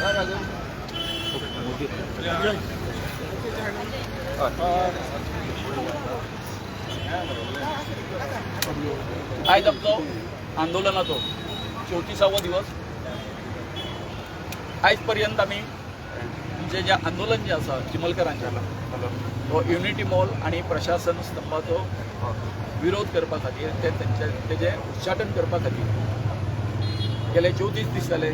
आज आमचो आंदोलनाचो 34वा दिवस. आज पर्यंत आम्ही जे आंदोलन जे आसा चिमलकरांचें तो युनिटी मॉल आणि प्रशासन स्तंभाचो विरोध करपा खातीर तेजे उच्चाटन करपा खातीर गेले 34 दीस जाले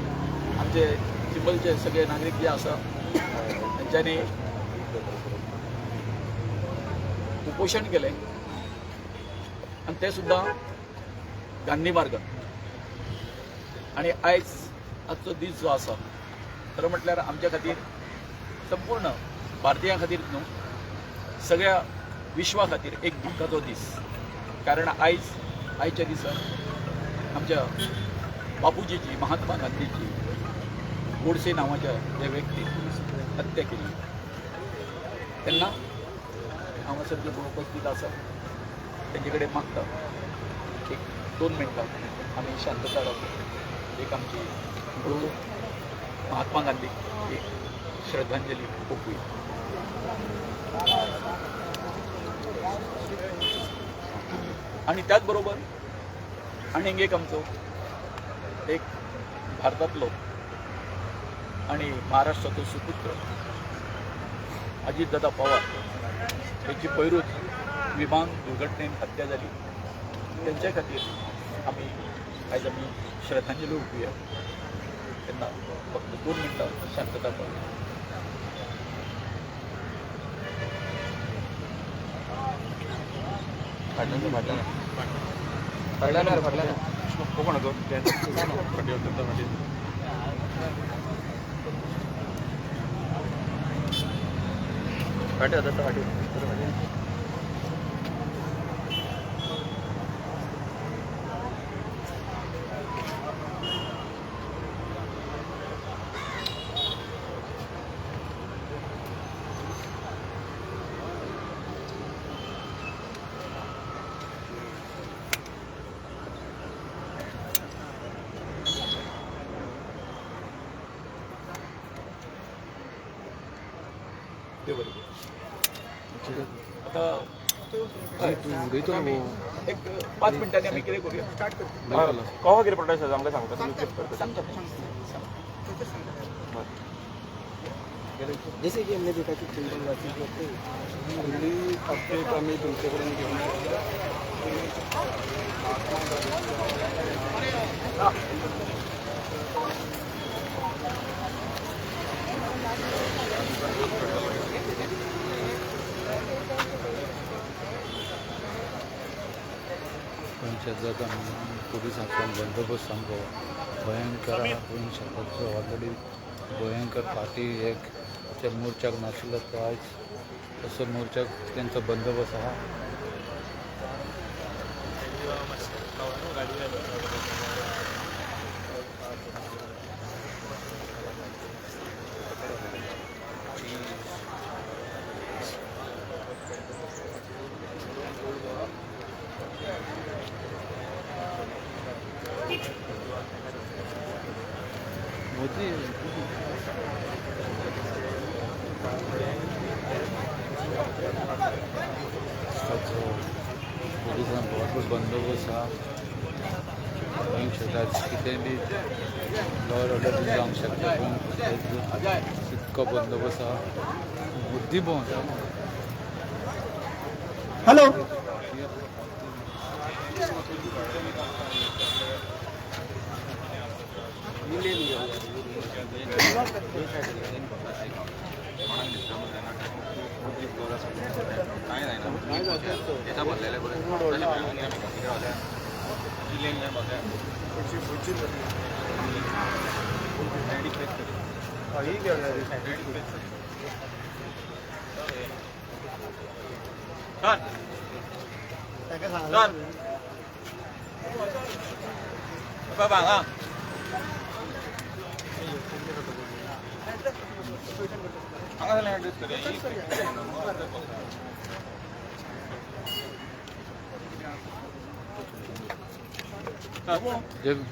आमचे चिंबलचे सगळे नागरीक जे आसा तेंच्यांनी उपोशण केले आणि ते सुद्धा गांधी मार्ग. आणि आजचो दीस जो आसा खरं म्हटल्यार आमच्या खातीर संपूर्ण भारतीयां खातीर न्हू सगळ्या विश्वा खातीर एक दुख्खाचो दीस. कारण आयच्या दिसा आमच्या बापूजीची महात्मा गांधीची गोडसे नावाच्या जे व्यक्ती हत्या केली त्यांना हांगासर जे कोण उपस्थित आसा तेंचे कडेन मागता एक 2 मिनटां आमी शांतता रावतो. एक आमची महात्मा गांधीक एक श्रद्धांजली ओंपूया. आणि त्याच बरोबर आनीक एक आमचो एक भारतांतलो आणि महाराष्ट्राचो सुपुत्र अजितदादा पवार त्यांची पैरूच विमान दुर्घटनेन हत्या जाली. त्यांच्या खातीर आयज आमी श्रद्धांजली ओंपूया. तेन्ना फक्त 2 मिनटां शांतता पाळूया. आता एक 5 मिनटांनी आम्ही कितें करूया स्टार्ट करतो. कहो कितें प्रोटेस्ट आमकां सांगता जैसे की हमने देखा कि चिंतनवासी जो थे दिल्ली अपडेट आम्ही तुमच्याकडून घेऊन पंचायत पोलिसांचो बंदोबस्त सामको भयंकर ऑलरेडी भयंकर पार्टी एक मोर्चाक नाशिल्लो तो आयज तसो मोर्चाक तेंचो बंदोबस्त आहा. मोदी पोलिसां भरपूर बंदोबस्त आहा. कितें बी लॉ ऑर्डर जावंक शकता पूण इतको बंदोबस्त आहा. बुद्धी भोंवता. Hello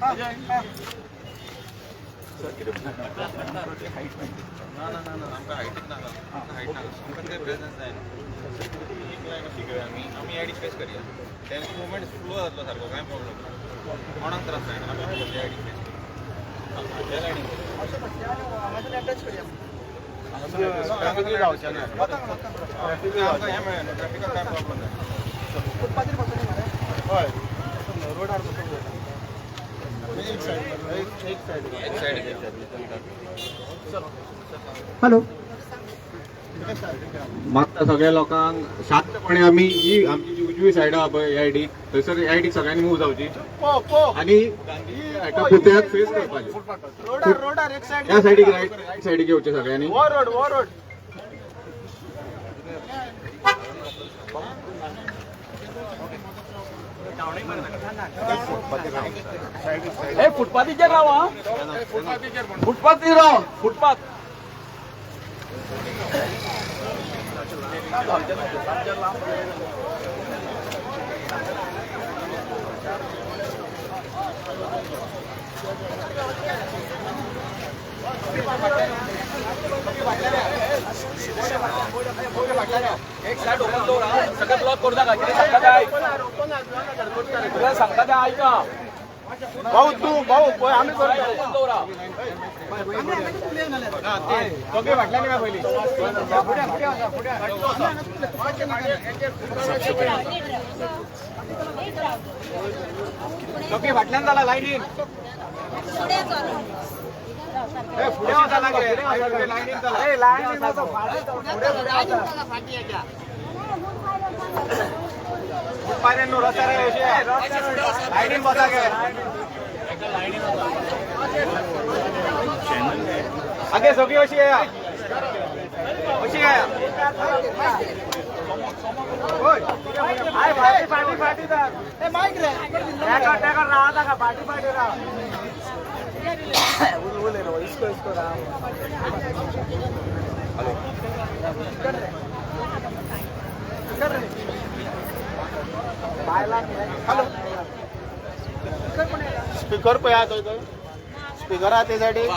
Bang. सर कितें हायट माहिती आमकां हायटीक नाका हायट नाका आमकां ते प्रेझन्स जाय आमी आयडी फेस करया तेंचो मुवमेंट स्लो जातलो सारको कांय प्रॉब्लेम ना कोणाक त्रास जायना आमी आयडी फेस करया ट्रॅफिकूय जावचें ना आमकां हें मेळना ट्रॅफिकाक कांय प्रॉब्लेम ना हय रोडार एक सायड हॅलो मागता सगळ्या लोकांक शांतपणे आमी ही आमची जी उजवी सायड आहा पळय आयडी थंयसर आयडीक सगळ्यांनी मूव जावची आनी एका पुतळ्याक फेस करपाचें रोडार एक सायड त्या सायडीक रायट सायडीक येवचें सगळ्यांनी वो रोड हे फुटपाथीचेर राव हा फुटपाथीर राव फुटपाथ एक साइड ओपन दवरा सगळे ब्लॉक करू नाका कितें सांगता तें आयक कितें सांगता तें आयका भाऊ पळय आमी करता ओपन दवरा दोगे फाटल्यान काय पयली दोगे फाटल्यान जाला लायनीन फुडें वचना कितें लायनीन जाला लायनीन फुटपाथेर न्हू रस्त्यार लायनीन बसा गे आगे सगळी अशी येया अशी येया फाटी माईक रे राहता का फाटी राहा बोले ना इसको राहा हॅलो स्पीकर पळय आहा थंय स्पीकर आहा ते सायडीक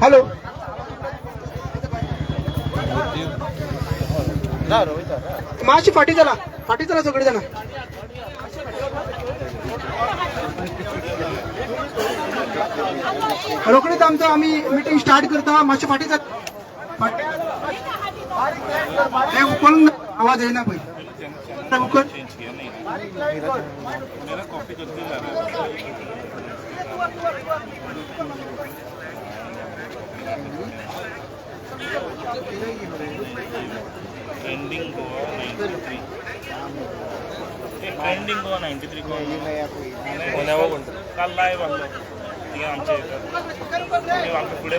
हॅलो मातशी फाटी चला सगळी जाणां रोखडीच आमचं आम्ही मिटिंग स्टार्ट करता मातशी फाटी चल उकळून आवाज येईना पळय उकळ ट्रेंडिंग गोवा 93 काल लाईव्ह आलो तिथे आमच्या आमच्या पुढे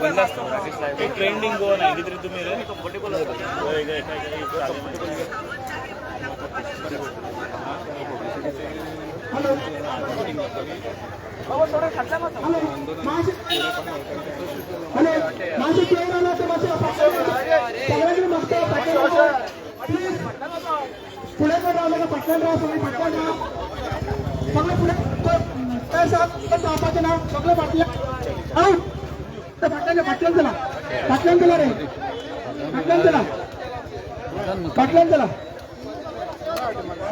बंद असतं ट्रेंडिंग गोवा 93 तुम्ही रे पुढे पटकन राहा सगळे पटकन राहा सगळे पुढे नाव सगळे पटकन चला रे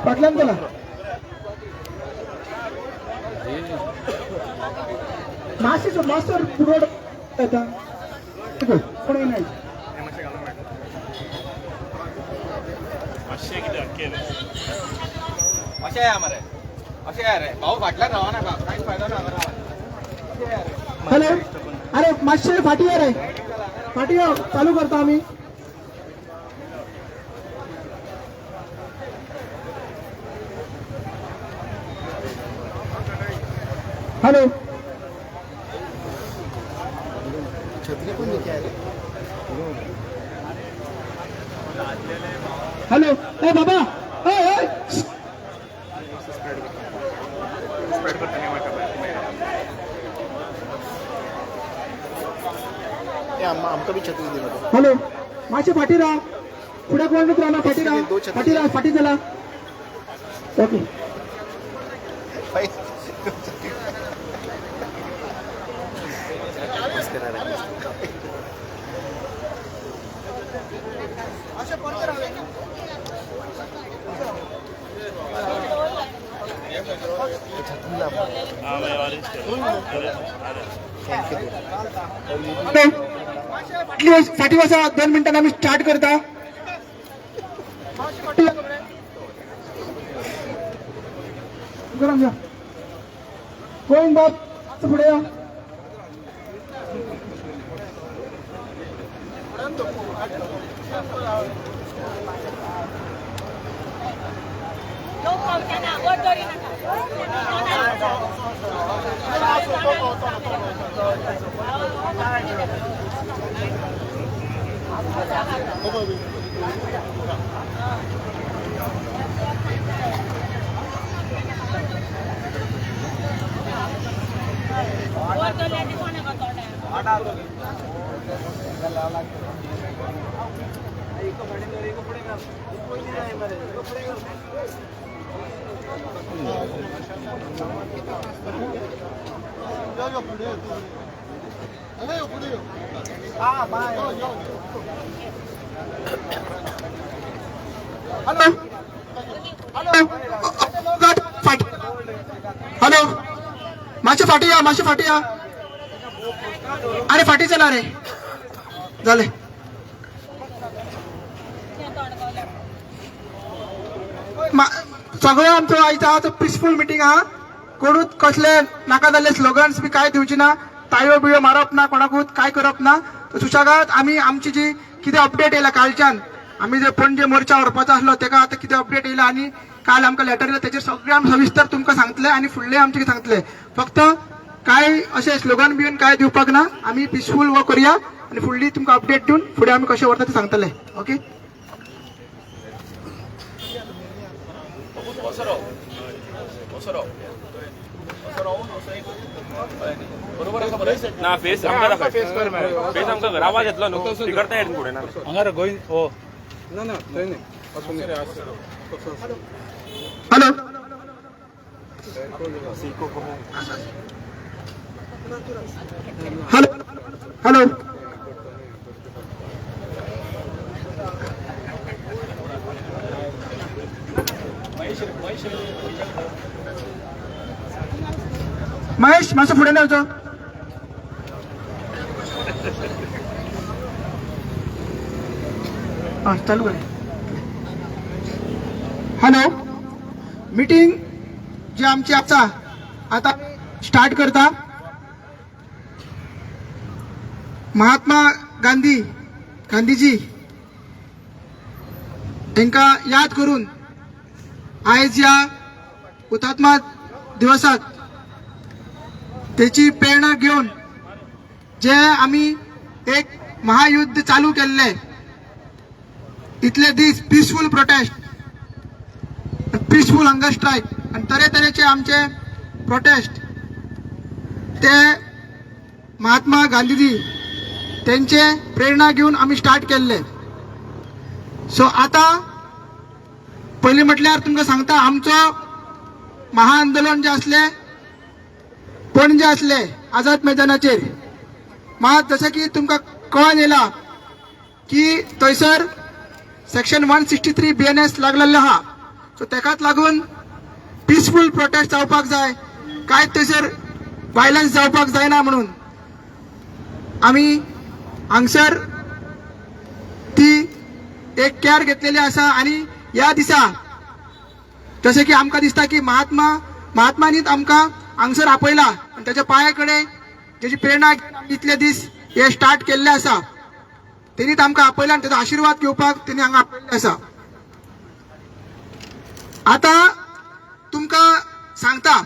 पटकन चला मास्टर रोड येता कोणी नाही अशें या मरे अशें या रे भाऊ फाटल्यान रावा नाका कांयच फायदो ना हॅलो अरे मातशे फाटी रे फाटी चालू करता आम्ही हॅलो हॅलो ए बाबा आमकां बी छत्री दिलो हॅलो मातशे फाटी राहा पुढे कोण राहणार फाटी झाला ओके हाँ मैं ऑरेंज साठी वाजता 2 मिनिटांना आम्ही स्टार्ट करता गोविंद बाब पुढे या हॅलो मासे फाटी या अरे फाटी चला रे झाले सगळं आमचं आयचं पीसफुल मिटिंग हा कोणूच कसले नाका जाल्ले स्लोगन्स बी काय दिवची ना ताळयो बिळ्यो मारप ना कोणाकूच काय करप ना सुशेगाद आमी आमची जी कितें अपडेट येयला कालच्यान आमी जे पणजे मोर्चा व्हरपाचो आसलो तेका आतां कितें अपडेट येयला आनी काल आमकां लेटर येयला तेचेर सगळें आमी सविस्तर तुमकां सांगतले आनी फुडलें आमचें कितें सांगतले फक्त काय अशें स्लोगन बिन काय दिवपाक ना आमी पीसफुल वर्क करुया आनी फुडली तुमकां अपडेट दिवन फुडें आमी कशें व्हरता तें सांगतले ओके बरोबर आसा मरे ना फेस आमकां दाखय फेस आमकां घर आवाज येतलो न्हू ती करता येत फुडें ना हांगा गोविंद ओ ना थंय न्ही असं नाही हॅलो हॅलो महेश मातसो फुडें येवचो चालू कर हॅलो मीटिंग जी आमची आसा आता स्टार्ट करता महात्मा गांधीजी तांकां याद करून आयज या हुतात्मा दिवसाक त्याची प्रेरणा घेऊन जे आम्ही एक महायुद्ध चालू केल्ले इतले दीस peaceful protest peaceful hunger strike आणि तरेतरेचे आमचे प्रोटेस्ट ते महात्मा गांधीजी त्यांचे प्रेरणा घेऊन आम्ही स्टार्ट केल्ले सो आता पहिले म्हटल्यार तुमकां सांगता आमचो महाआंदोलन जे असले पणजे असले आझाद मैदानाचेर मात जसं की तुमकां कळून येयला की थंयसर सेक्शन 163 BNS लागलेलो आहा सो तेकाच लागून पीसफुल प्रोटेस्ट जावपाक जाय काय थंयसर वायलन्स जावपाक जायना म्हणून आमी हांगसर ती एक केअर घेतलेली आसा आणि ह्या दिसा जशें की आमकां दिसता की महात्मानीच आमकां हांगसर आपयला आणि त्याच्या पांया कडेन तेजी प्रेरणा इतले दीस हे स्टार्ट केल्ले आसा तेणीच आमकां आपयला आणि त्याचा आशीर्वाद घेवपाक तेणी हांगा आपयल्ले आसा आता तुमकां सांगता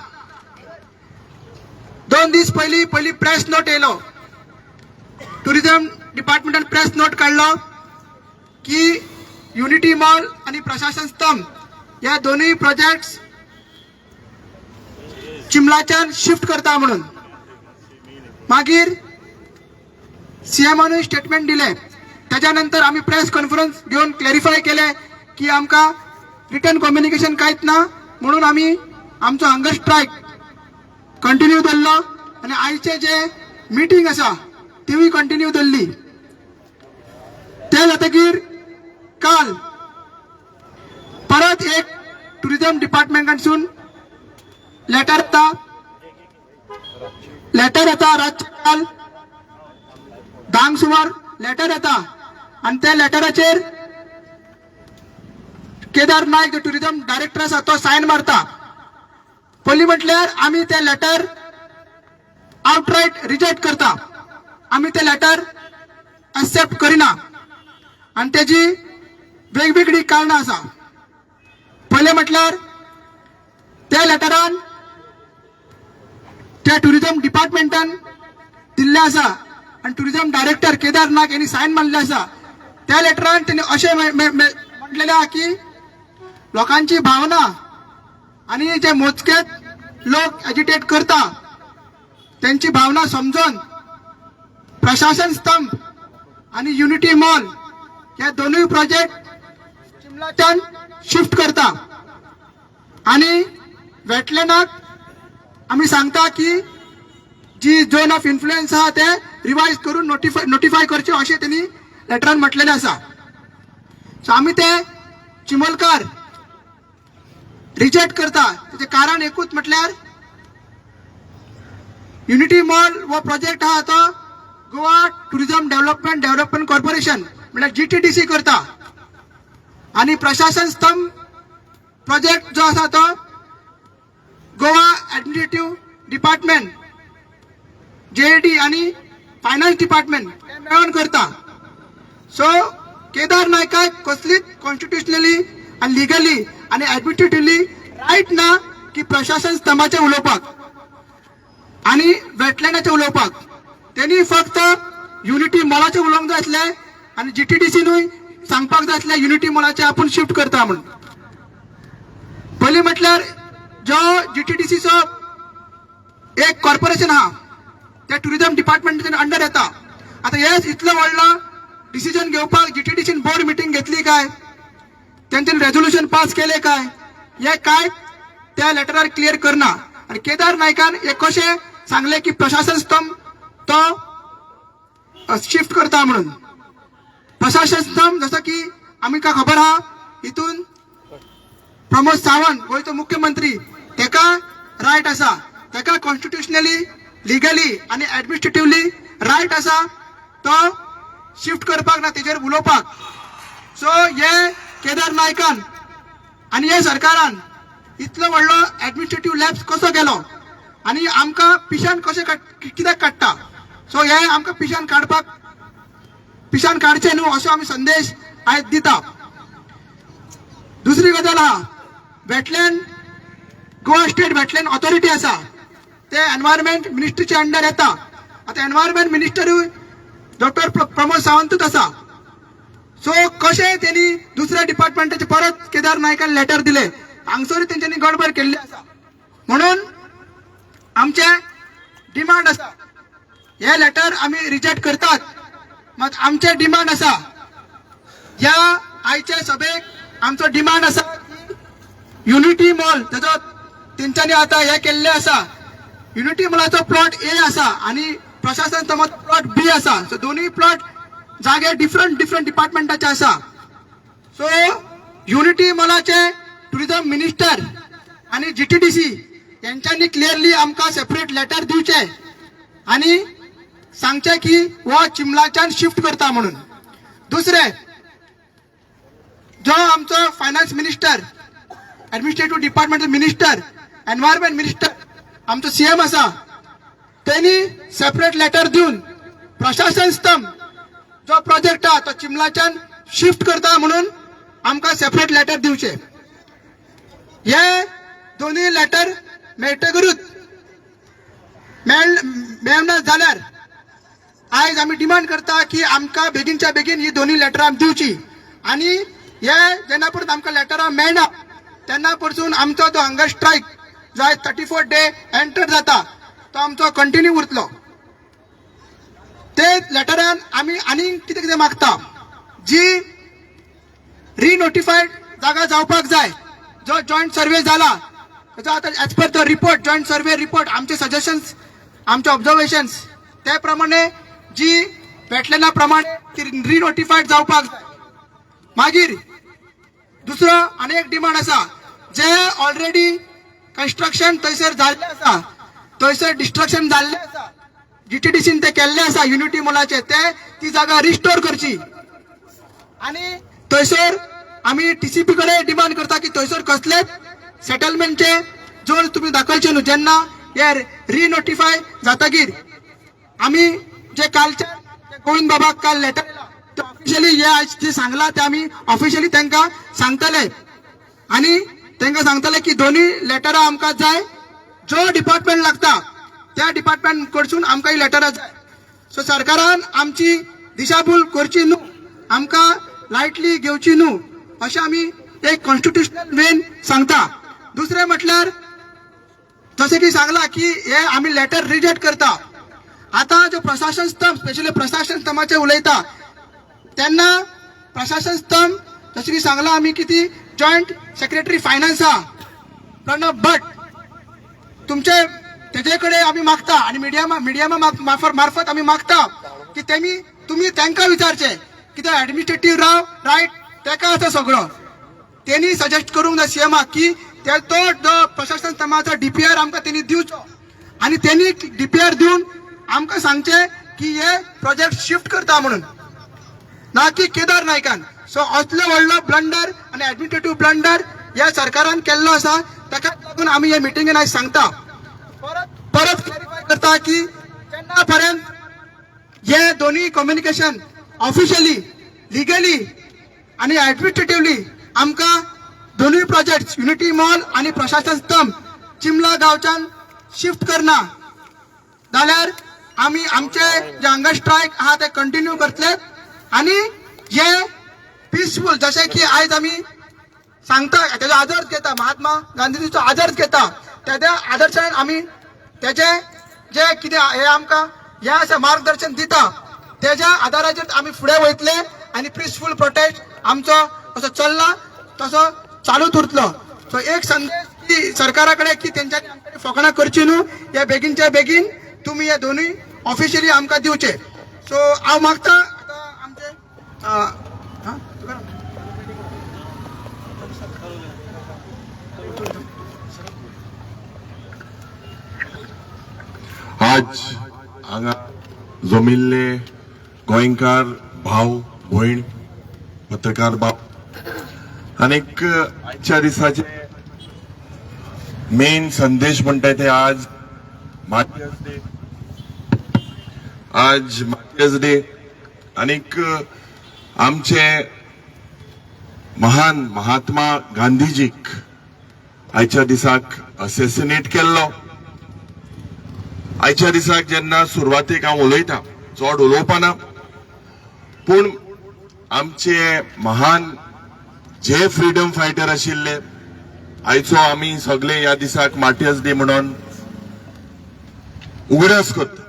2 दीस पयली प्रेस नोट येयलो टुरिझम डिपार्टमेंटान प्रेस नोट काढलो की युनिटी मॉल आणि प्रशासन स्तंभ या दोन्ही प्रोजेक्ट्स चिमलाच्यान शिफ्ट करता म्हणून मागीर सीएमानूय स्टेटमेंट दिले त्याच्यानंतर आम्ही प्रेस कॉन्फरन्स घेऊन क्लॅरिफाय केले की आमकां रिटर्न कम्युनिकेशन कांयच ना, म्हणून आम्ही आमचो हंगर स्ट्रायक कंटिन्यू दवरलो आनी आयचे जे मिटींग आसा तीवूय कंटिन्यू दवरली. ते जातकीर काल परत एक टुरिझम डिपार्टमेंटासून लेटर येता रातचे काल 10 सुमार लेटर येता आणि त्या लेटराचेर केदार नायक जो टुरिझम डायरेक्टर आसा तो सायन मारता. पयलीं म्हटल्यार आमी ते लेटर आउटरायट रिजेक्ट करता, आमी ते लेटर एक्सेप्ट करिना आणि त्याची वेगवेगळी कारणां आसा. पहिले म्हटल्यार त्या लेटरान त्या टुरिझम डिपार्टमेंटान दिल्ले आसा आणि टुरिझम डायरेक्टर केदार नायक यांनी सायन मारले आसा. त्या लेटरान त्यांनी अशें म्हटलेले आहा की लोकांची भावना आणि जे मोजकेच लोक एजिटेट करता त्यांची भावना समजून प्रशासन स्तंभ आणि युनिटी मॉल या दोन्ही प्रोजेक्ट शिमलाच्यान शिफ्ट करता आणि वेटलँडाक आम्ही सांगता की जी झोन ऑफ इन्फ्लुएन्स आहा ते रिवाइज करून नोटिफाय करचे अशें त्यांनी लेटरान म्हटलेले आसा. सो आम्ही ते चिमलकार रिजेक्ट करता. त्याचे कारण एकूच म्हटल्यार युनिटी मॉल वो प्रोजेक्ट आहा तो गोवा टुरिझम डेव्हलपमेंट कॉर्पोरेशन म्हळ्यार GTDC करता आणि प्रशासन स्तंभ प्रोजेक्ट जो आसा तो गोवा ऍडमिनिस्ट्रेटिव्ह डिपार्टमेंट JAD आणि फायनान्स डिपार्टमेंट मेळून करता. सो केदार नायकाक कसलीच कॉन्स्टिट्युशनली आणि लिगली आणि ऍडमिनिस्ट्रेटिव्हली रायट ना की प्रशासन स्तंभाचे उलोवपाक आणि वेटलँडाचे उलोवपाक. त्यांनी फक्त युनिटी मॉलाचे उलोवंक जाय आसले आणि GTDCनूय सांगपाक जाय आसले युनिटी मॉलाचे आपण शिफ्ट करता म्हणून. पयलीं म्हटल्यार जो GTDCचो एक कॉर्पोरेशन आहा त्या टुरिझम डिपार्टमेंटाच्या अंडर येता. आता हेच इतलो व्हडलो डिसिजन घेवपाक GTDCन बोर्ड मिटींग घेतली काय, त्यांच्यानी रेझोल्युशन पास केले काय, हे काय त्या लेटरार क्लियर करना. आणि केदार नायकान हे कशें सांगले की प्रशासन स्तंभ तो शिफ्ट करता म्हणून. प्रशासन स्तंभ जसं की आमकां खबर आहा हितून प्रमोद सावंत गोंयचो मुख्यमंत्री तेका रायट आसा, तेका कॉन्स्टिट्युशनली लिगली आणि ऍडमिनिस्ट्रेटिव्हली रायट आसा तो शिफ्ट करपाक ना तेजेर उलोवपाक. सो हे केदार नायकान आणि हे सरकारान इतलो व्हडलो ऍडमिनिस्ट्रेटिव्ह लॅब्स कसो केलो आणि आमकां पिशान कशें कित्याक काडटा. सो हे आमकां पिशान काडचे न्हू असो आमी संदेश आयज दिता. दुसरी गजाल आहा wetland Goa state wetland authority आसा ते एनवायरमेंट मिनिस्ट्रीच्या अंडर येता. आता एनवायरमेंट मिनिस्टरूय डॉक्टर प्रमोद सावंतूच आसा. सो कशें त्यांनी दुसऱ्या डिपार्टमेंटाचे परत केदार नायकान लेटर दिले, हांगसर तेंच्यांनी गडबड केल्ली आसा. म्हणून आमचे डिमांड आसा हे लेटर आमी रिजेक्ट करतात. मात आमचे डिमांड आसा ह्या आयच्या सभेक आमचो डिमांड आसा युनिटी मॉल तेजो तेंच्यांनी आता हे केल्ले आसा. युनिटी मॉलाचो प्लॉट A आसा आणि प्रशासन स्तंभाचो प्लॉट B आसा. सो दोन्ही प्लॉट जागे डिफरंट डिपार्टमेंटाचे आसा. सो युनिटी मॉलाचे टुरिझम मिनिस्टर आणि GTDC यांच्यांनी क्लिअरली आमकां सेपरेट लेटर दिवचे आणि सांगचे की वो चिमलाच्यान शिफ्ट करता म्हणून. दुसरे जो आमचो finance minister, administrative department minister, environment minister आमचो CM आसा त्यांनी सेपरेट लेटर दिवन प्रशासन स्तंभ जो प्रोजेक्ट आहा तो चिमलाच्यान शिफ्ट करता म्हणून आमकां सेपरेट लेटर दिवचे. हे दोन्ही लेटर मेळटकरूच मेळना जाल्यार आयज आमी डिमांड करता की आमकां बेगीनच्या बेगीन ही दोन्ही लेटरां दिवची आणि हे जेन्ना परत आमकां लेटरां मेळना तेन्ना परसून आमचो तो हंगर स्ट्रायक जो आयज 34th डे एंटर जाता तो आमचो कंटिन्यू उरतलो. ते लेटरान आमी आनी कितें कितें मागता जी रिनोटिफाईड जागा जावपाक जाय, जो जॉईंट सर्वे झाला त्याचा आता as per the report, joint survey report, आमचे सजेशन्स, आमचे ऑब्झर्वेशन्स त्याप्रमाणे जी वेटलँडा प्रमाणे ती रिनोटिफाईड जावपाक जाय. मागीर दुसरो आनी एक डिमांड आसा, जे ऑलरेडी कन्स्ट्रक्शन थंयसर जाल्लें आसा, थंयसर डिस्ट्रक्शन जाल्लें आसा, GTDCन ते केल्ले आसा युनिटी मॉलाचे, ते ती जागा रिस्टोर करची. आणि थंयसर आमी TCP कडे डिमांड करता की थंयसर कसलेच सेटलमेंटचे जोड तुम्ही दाखलचे न्हू. जेन्ना हे रिनोटिफाय जातकीर आमी जे कालच्या गोविंद बाबाक काल लेटर ते ऑफिशियली हे आज जे सांगला ते आमी ऑफिशियली तांकां सांगतले आणि तांकां सांगतले की दोन्ही लेटरां आमकां जाय, जो डिपार्टमेंट लागता त्या डिपार्टमेंट कडसून आमकां ही लेटरां जाय. सो सरकारान आमची दिशाभूल करची न्हू, आमकां लायटली घेवची न्हू अशें आमी एक कॉन्स्टिट्युशनल वेन सांगता. दुसरें म्हटल्यार जशें की सांगला की हे आमी लेटर रिजेक्ट करता. आता जो प्रशासन स्तंभ, स्पेशली प्रशासन स्तंभाचे उलयता तेन्ना प्रशासन स्तंभ जशें की सांगला आमी की ती जॉईंट सेक्रेटरी फायनान्स आहा प्रणब भट, तुमचे तेजे कडेन आमी मागता आणि मिडियमा मार्फत आमी मागता की तुम्ही तांकां विचारचे कित्याक ॲडमिनिस्ट्रेटिव्ह रायट तेका आसा सगळो. त्यांनी सजेस्ट करूंक जाय सीएमाक की तो जो प्रशासन स्तंभाचो DPR आमकां त्यांनी दिवचो आणि त्यांनी DPR दिवन आमकां सांगचे की हे प्रोजेक्ट शिफ्ट करता म्हणून, ना की केदार नायकान. सो असलो व्हडलो ब्लंडर आणि ॲडमिनिस्ट्रेटिव्ह ब्लंडर ह्या सरकारान केल्लो आसा, ताका लागून आमी हे मिटिंगेन आयज सांगता, परत क्लॅरिफाय करता की जेन्ना पर्यंत हे दोन्ही कम्युनिकेशन ऑफिशियली, लिगली आणि ॲडमिनिस्ट्रेटिव्हली आमकां दोन्ही प्रोजेक्ट युनिटी मॉल आणि प्रशासन स्तंभ चिमला गांवच्यान शिफ्ट करना जाल्यार आमी आमचे जे हंगर स्ट्रायक आहा ते कंटिन्यू करतले. आणि हे पीसफुल जशें की आयज आमी सांगता तेजो आदर्श घेता, महात्मा गांधीजीचो आदर्श घेता, त्या आदर्शान आमी तेजे जे कितें हे आमकां हे अशें मार्गदर्शन दिता तेज्या आदाराचेर आमी फुडें वयतले आणि पीसफुल प्रोटेस्ट आमचो असो चल्ला तसो चालूच उरतलो. सो एक संदेश की सरकारा कडेन की तेंच्यांनी फकाणां करची न्हू, हे बेगीनच्या बेगीन तुम्ही हे दोन्ही ऑफिशियली आमकां दिवचे. सो हांव मागता आतां आमचे आज हांगा जमिल्ले गोंयकार भाव भयण, पत्रकार बाब आनीक आजच्या दिसाचे मेन संदेश म्हणटा ते आज मार्टियर्स डे. आज मार्टियर्स डे आनीक आमचे महान महात्मा गांधीजीक आयच्या दिसाक असॅसिनेट केल्लो. आयच्या दिसाक जेन्ना सुरवातेक हांव उलयतां, चड उलोवपाना, पूण आमचे महान जे फ्रीडम फायटर आशिल्ले आयचो आमी सगळे ह्या दिसाक मार्टियर्स डे म्हणून उगडास करता.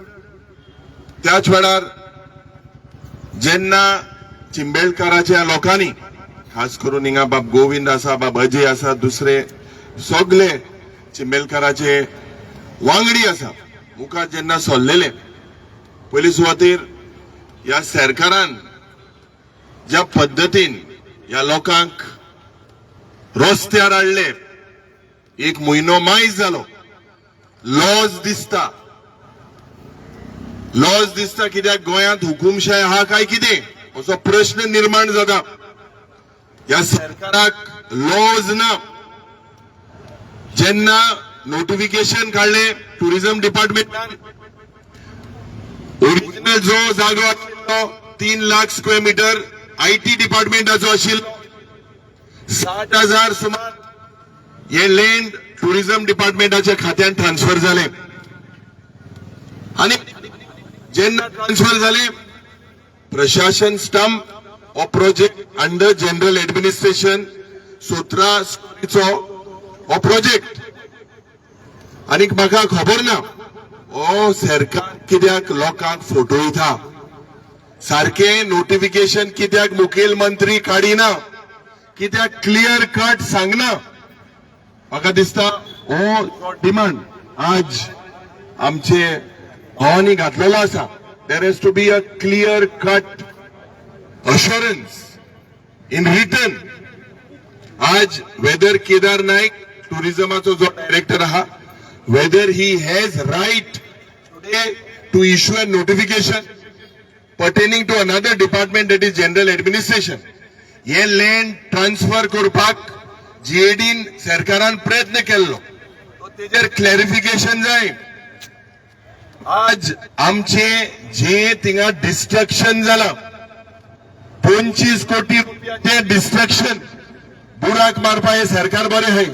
त्याच वेळार जेन्ना चिंबेडकराच्या लोकांनी, खास करून हिंगा बाब गोविंद आसा, बाब अजय आसा, दुसरे सगळे चिंबेडकराचे वांगडी आसा, मुखार जेन्ना सरलेले, पयली सुवातेर ह्या सरकारान ज्या पद्दतीन ह्या लोकांक रस्त्यार हाडले, एक म्हयनो मायज जालो, लॉज दिसता कित्याक गोंयांत हुकुमशाय आहा काय कितें असो प्रश्न निर्माण जाता. ह्या सरकाराक लॉज ना. जेन्ना नोटिफिकेशन काढले टुरिझम डिपार्टमेंटान, ओरिजिनल जो जागो आशिल्लो 3 लाख स्क्वेअर मीटर IT डिपार्टमेंटाचो आशिल्लो, 60,000 सुमार हे लँड टुरिझम डिपार्टमेंटाच्या खात्यान ट्रान्सफर जाले. आणि जेन्ना ट्रान्सफर जाले, प्रशासन स्टंप हो प्रोजेक्ट अंडर जनरल एडमिनिस्ट्रेशन 17 हो प्रोजेक्ट. आणि म्हाका खबर ना हो सरकार कित्याक लोकांक फटयता. सारखे नोटिफिकेशन कित्याक मुखेलमंत्री काडिना, कित्याक क्लियर कट सांगना. म्हाका दिसता हो डिमांड आज आमचे भावांनी घातलेलो आसा. There has to be a clear cut assurance in written. आज वेदर केदार नाईक टुरिझमाचो जो डायरेक्टर आहा, whether he has right today to issue a notification pertaining to another department, that is general administration. हे लँड ट्रान्सफर करपाक जीएडीन सरकारान प्रयत्न केल्लो, तेजेर क्लॅरिफिकेशन जाय. आज आमचे जे थिंगा डिस्ट्रक्शन जाला 25 कोटी रुपयाचे डिस्ट्रक्शन, बुराक मारपा हे सरकार बरे आहे,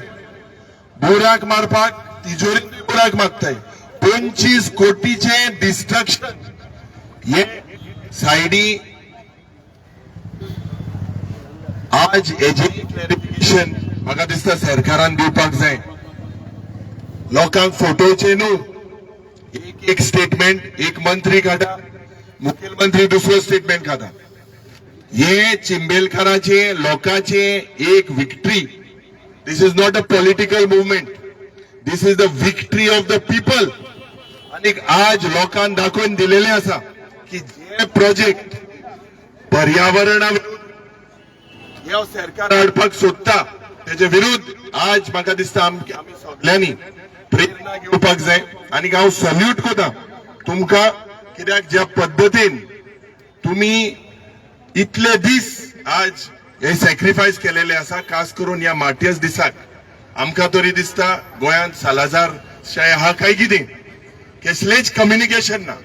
बुराक मारपाक तिजोरी बुराक मागताय. 25 कोटीचे डिस्ट्रक्शन हे सायडी. आज हेजे क्लॅरिफिकेशन म्हाका दिसता सरकारान दिवपाक जाय. लोकांक फोटोचे न्हू, एक स्टेटमेंट एक मंत्री काढा, मुखेलमंत्री दुसरो स्टेटमेंट काढा. हे चिंबेलकाराचे लोकांचे एक victory. This is not a political movement, this is the victory of the people. आणि आज लोकांना दाखवून दिलेले आसा की जे प्रोजेक्ट पर्यावरणा ह्या सरकार हाडपाक सोदता तेजे विरुद्ध आज म्हाका दिसता आमी सगळ्यांनी प्रेरणा घेवपाक जाय. आणि हांव सल्यूट करता तुमकां, कित्याक ज्या पद्दतीन तुमी इतले दीस आज हे सॅक्रिफायस केलेले आसा, खास करून ह्या माट्याच दिसाक. आमकां तरी दिसता गोंयांत सालाजार शाय आहा काय कितें, कसलेच कम्युनिकेशन ना.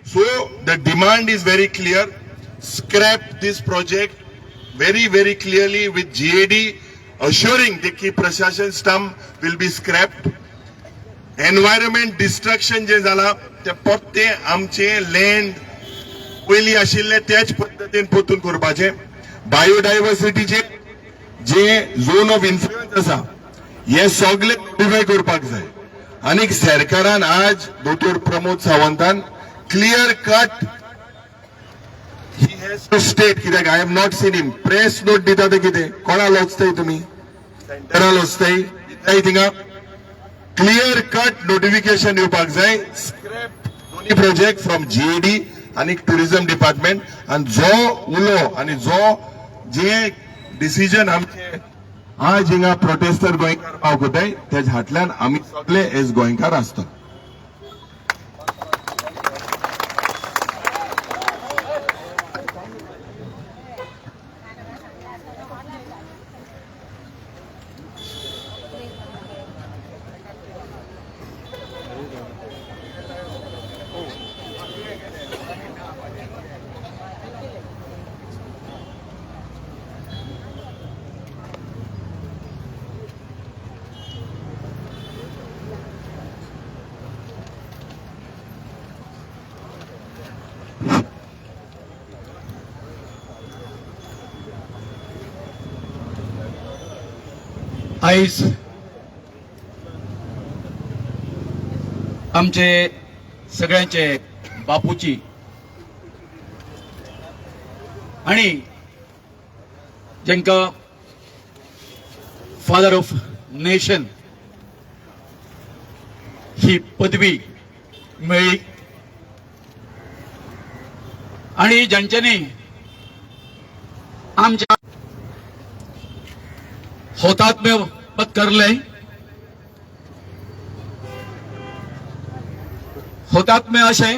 So the demand is very clear. Scrap this project very clearly with GAD assuring that the prashashan stamp will be scrapped. Environment destruction जे जाला ते पत्ते आमचे लँड पयली आशिल्ले त्याच पद्धतीन पोतून करपाचे. बायोडायव्हर्सिटीचे जे झोन ऑफ इन्फ्लुएन्स आसा हे सगळे नोटिफाय करपाक जाय. आणि सरकारान आज दोतोर Pramod सावंतान clear cut he has to state कित्याक I have not seen him. Press note दिता ते कितें कोणाला वचताय तुमी, सेंटराल वचताय दिताय थिंगा. क्लियर कट नोटिफिकेशन येवपाक जाय. स्क्रॅप दोन्ही प्रोजेक्ट फ्रॉम जीएडी आणि टुरिझम डिपार्टमेंट. आणि जो उलो आणि जो जे डिसिजन आमचे आज हिंगा प्रोटेस्टर गोंयकार पावताय तेज हाटल्यान आमी सगळे एज गोंयकार आसतात. आयज आमचे सगळ्यांचे बापूची आणि जेंका फादर ऑफ नेशन ही पदवी मेळ्ळी आणि ज्यांच्यानी आमच्या हौतात्म्य पत्करले. हौतात्म्य असे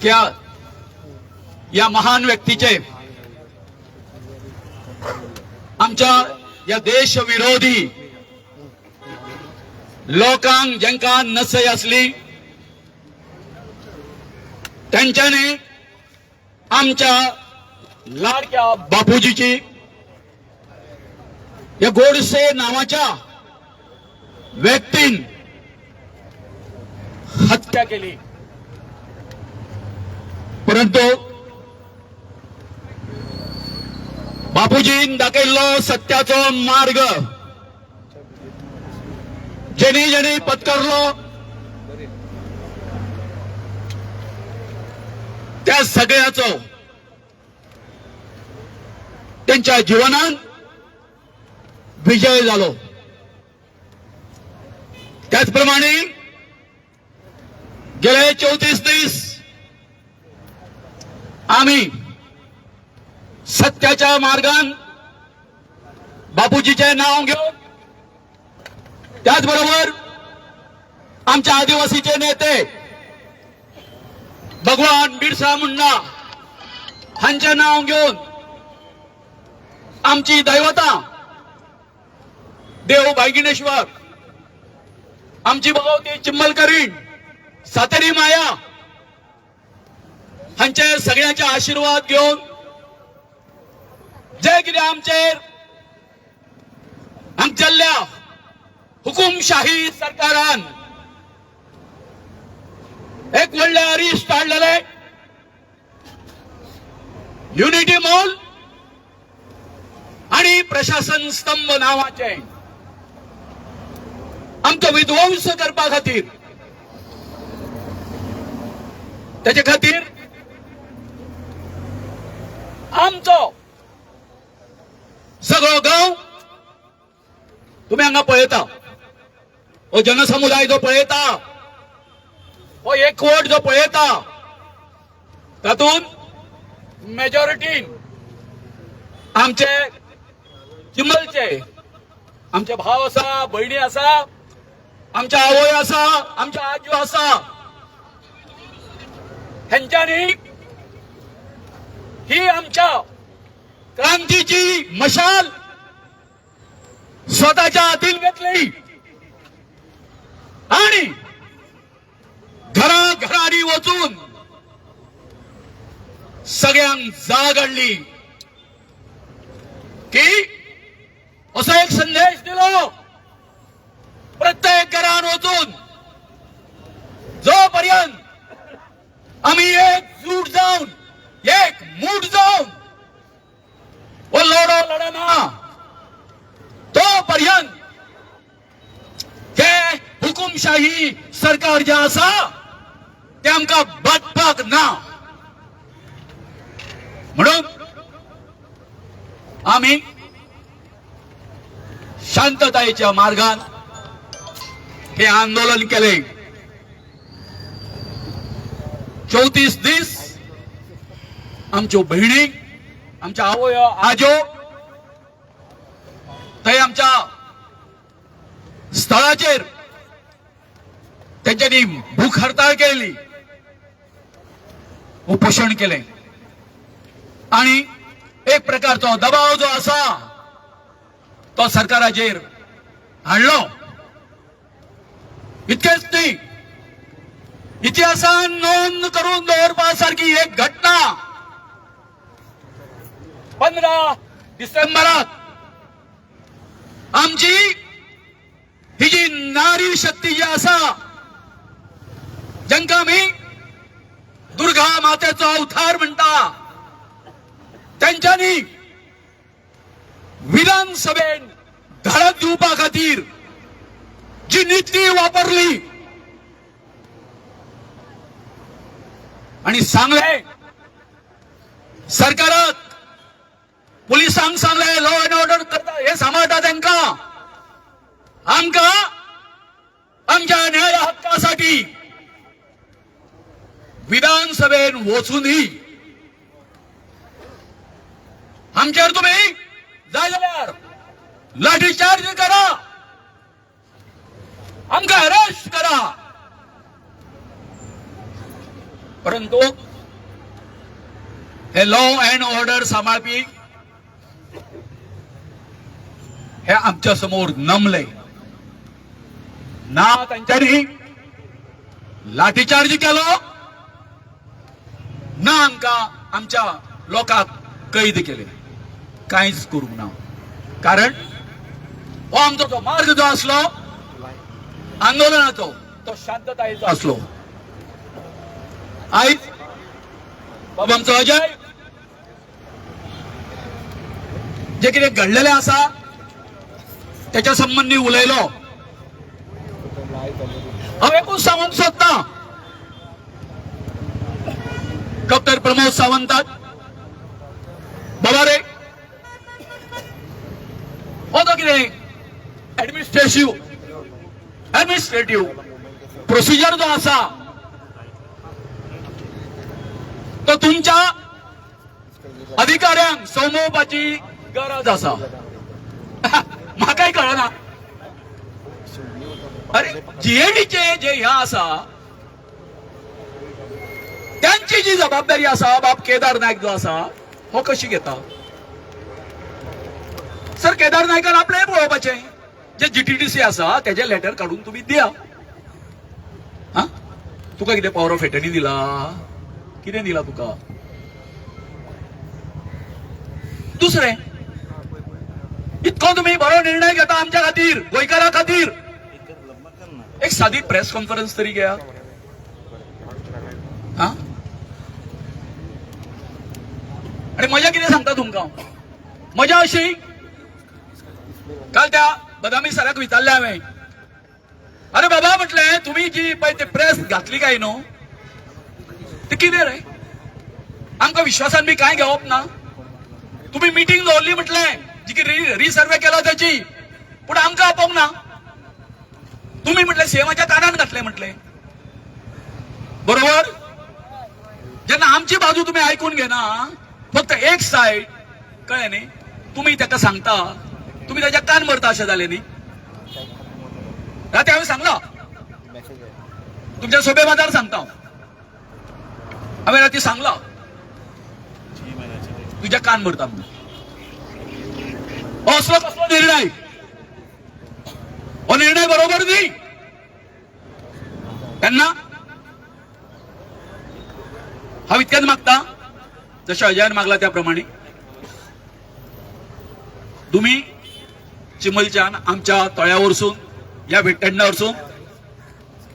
क्या या महान व्यक्तीचे आमच्या या देशविरोधी लोकांक जेंका नसय असली त्यांच्याने आमच्या लाडक्या बापूजीची या गोडसे नावाच्या व्यक्तीन हत्या केली. परंतु बापूजीन दाखयल्लो सत्याचो मार्ग जेनी जेनी पत्करलो त्या सगळ्याचो त्यांच्या जीवनात विजय झालो. त्याचप्रमाणे गेले 34 दीस आम्ही सत्याच्या मार्गान बापूजीचे नाव घेऊन, त्याचबरोबर आमच्या आदिवासीचे नेते भगवान बिरसा मुंडा हांचे नाव घेऊन आमची दैवता देव भायगिणेश्वर, आमची भगवती चिम्मलकरीण सातेरी माया हांचे सगळ्यांचे आशीर्वाद घेऊन जे कितें आमच्या हुकुमशाही सरकारान एक व्हडले अरिश्ट हाडलेले युनिटी मॉल आणि प्रशासन स्तंभ नावाचे आमचो विध्वंस करपा खातीर, त्याच्या खातीर आमचो सगळो गांव तुम्ही हांगा पळयता, हो जनसमुदाय जो पळयता, हो एकवट जो पळयता, तातूंत मेजॉरिटीन आमचे चिमलचे आमचे भाव आसा, भयणी आसा, आमच्या आवय आसा, आमच्या आजो आसा, हेंच्यांनी ही आमच्या क्रांतीची मशाल स्वतःच्या हातीन घेतली आणि घराघरांनी वचून सगळ्यांक जाग हाडली की असो एक संदेश दिलो प्रत्येक घरान वचून, जोपर्यंत आम्ही एकजूट जाऊन एक मूठ जाऊन वो लढो लढना तोपर्यंत हे हुकुमशाही सरकार जे आसा ते आमकां बदपाक ना. म्हणून आम्ही शांततायेच्या मार्गान हे आंदोलन केले. 34 दीस आमच्यो भयणी, आमच्या आवय आजो थंय आमच्या स्थळाचेर त्यांच्यानी भूक हडताळ केली, उपोषण केले आणि एक प्रकारचो दबाव जो आसा तो सरकाराचेर हाडलो. इतकेच न्ही, इतिहासान नोंद करून दवरपा सारखी एक घटना 15 डिसेंबरात आमची ही जी नारी शक्ती जी आसा, जांकां आमी दुर्गा मातेचो अवतार म्हणटा, त्यांच्यानी विधानसभेन धडक दिवपा खातीर जी नीती वापरली आणि सांगले सरकाराक, पुलिसांक सांगले लॉ अँड ऑर्डर करता हे सांबाळटा तांकां, आमकां आमच्या न्याय हक्कासाठी विधानसभेन वचूनही आमचेर तुम्ही जाय जाल्यार लाठीचार्ज करा, आमकां अरेस्ट करा, परंतु हे लॉ अँड ऑर्डर सांबाळपी हे आमच्या समोर नमले ना. तांच्यांनी लाठीचार्ज केलो ना, आमकां आमच्या लोकांक कैद केले, कांयच करूंक ना. कारण हो आमचो जो मार्ग जो आसलो आंदोलनाचो तो शांततायेचो आसलो. आयज बाबा आमचो अजय जे कितें घडलेलें आसा त्याच्या संबंधी उलयलो. हांव एकूच सांगूंक सोदतां, डॉक्टर प्रमोद सावंताक बाबा रे हो तो कितें ऍडमिनिस्ट्रेटिव्ह प्रोसिजर जो आसा तो तुमच्या अधिकाऱ्यांक सोमोवपाची गरज आसा म्हाकाय कळना अरे जीएडीचे जे ह्या आसा त्यांची जी जबाबदारी आसा बाब केदार नायक जो आसा हो कशी घेता सर केदार नायकान आपले पळोवपाचें जे जीटीडीसी आसा तेजे लेटर काढून तुम्ही दिया हा तुका कितें पॉवर ऑफ एटर्नी दिला कितें दिला तुका दुसरें इतको तुम्ही बरो निर्णय घेता आमच्या खातीर गोंयकारा खातीर एक सादी प्रेस कॉन्फरन्स तरी घ्या हा आणि मजा कितें सांगता तुमकां मजा अशी काल त्या बदामी सराक विचारले हांवें अरे बाबा म्हटलें तुम्ही जी पळय ते प्रेस घातली काय न्हू ते कितें रे आमकां विश्वासान बी कांय घेवप ना तुम्ही मिटींग दवरली म्हटलें जी रिसर्वे केला त्याची पूण आमकां आपोवंक ना तुम्ही म्हटलें सीएमाच्या कानान घातलें म्हटलें बरोबर जेन्ना आमची बाजू तुम्ही ऐकून घेना फक्त एक सायड कळ्ळें न्ही तुम्ही ताका सांगता तुम्ही त्याच्या कान भरता अशें जालें न्ही राती हांवें सांगला तुमच्या सोबे बाजार सांगता हांवें राती सांगला तुझ्या कान भरता म्हणून असलो कसलो निर्णय हो निर्णय बरोबर न्ही त्यांना हांव इतकेंच मागता जशें अजयान मागला त्याप्रमाणे तुम्ही चिमलच्यान आमच्या तळ्या वरसून ह्या वेटलँडा वरसून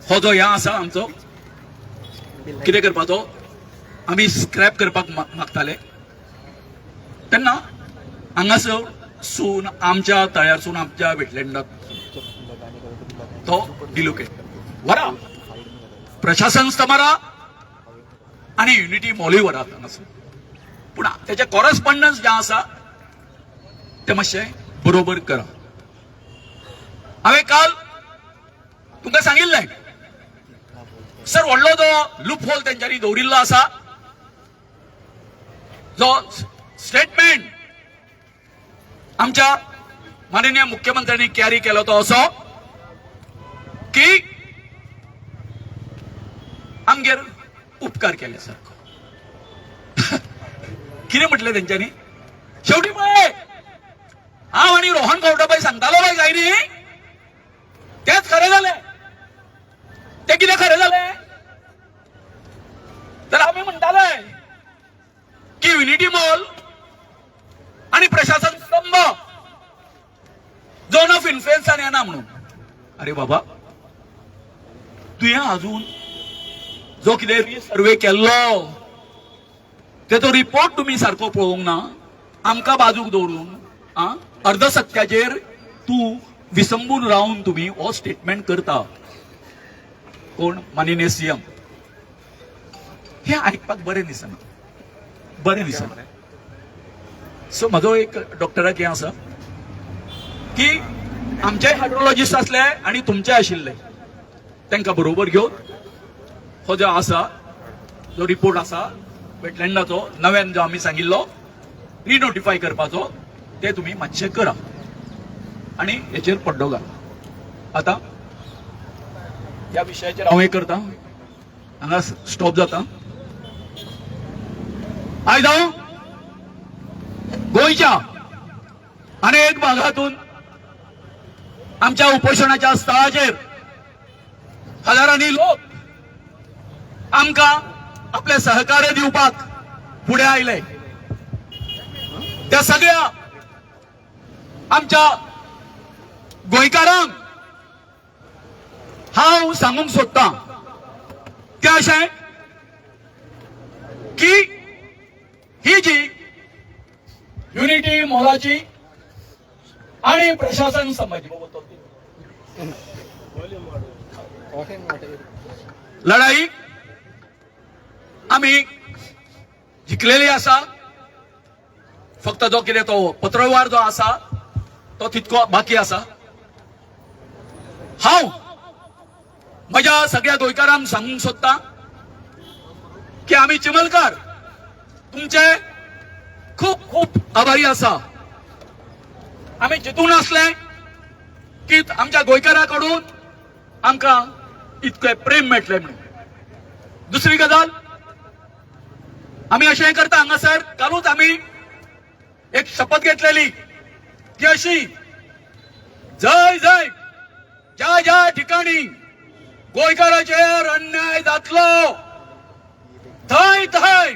हो जो ह्या आसा आमचो कितें करपाचो आमी स्क्रॅप करपाक मागताले तेन्ना हांगासर सून आमच्या तळ्यारसून आमच्या वेटलँडाक तो डिलोकेट वरा प्रशासन स्तंभारा आणि युनिटी मॉलूय वरात हांगासर पूण तेचे कॉरस्पॉन्डन्स जे आसा ते मातशें बरोबर करा हांवें काल तुमकां सांगिल्लें सर व्हडलो जो लूप होल तेंच्यांनी दवरिल्लो आसा जो स्टेटमेंट आमच्या माननीय मुख्यमंत्र्यांनी कॅरी केलो तो असो की आमगेर उपकार केले सारको कितें म्हटलें तेंच्यांनी शेवटी पळय हांव आनी रोहन खंवटोबाई सांगतालो पळय काय न्ही तेच खरें जालें ते कितें खरें जालें तर आमी म्हणटाले की युनिटी मॉल आणि प्रशासन स्तंभ झोन ऑफ इन्फ्लुएन्सान येना म्हणून अरे बाबा तुवें अजून जो कितें रिसर्वे केल्लो तेचो रिपोर्ट तुम्ही सारको पळोवंक ना आमकां बाजूक दवरून अर्धसत्याचेर तूं विसंबून रावन तुम्ही हो स्टेटमेंट करता कोण माननीय सीएम हे आयकपाक बरें दिसना सो म्हजो एक डॉक्टराक हें आसा की आमचे हायड्रोलॉजिस्ट असले आणि तुमचे आशिल्ले तांकां बरोबर घेवन हो जो आसा जो रिपोर्ट आसा वेटलँडाचो नव्यान जो आमी सांगिल्लो रिनोटिफाय करपाचो ते तुम्ही मातशें करा आणि हेचेर पड्डो घाला आता या विशयाचेर हांव हें करता हांगा स्टॉप जाता आयज हांव गोंयच्या अनेक भागातून आमच्या उपोषणाच्या स्थळाचेर हजारांनी लोक आमकां आपले सहकार्य दिवपाक फुडें आयले त्या सगळ्या आमच्या गोंयकारांक हांव सांगूंक सोदतां ते अशें की ही जी युनिटी मॉलाची आणि प्रशासन लढाई आम्ही जिखलेली आसा. फक्त जो कितें तो पत्रव्यवहार जो आसा तो तितको बाकी आसा. हांव म्हज्या सगळ्या गोंयकारांक सांगूंक सोदतां की आमी चिमलकार तुमचे खूब खूब आभारी आसा. आमी चिंतून आसले की आमच्या गोंयकारांकडून आमकां इतके प्रेम मेळटले म्हणून. दुसरी गजाल, आमी अशें करता हांगासर कालूच आमी एक शपथ घेतलेली की अशी जय जय ज्या ज्या ठिकाणी गोंयकाराचेर अन्याय जातलो थंय थंय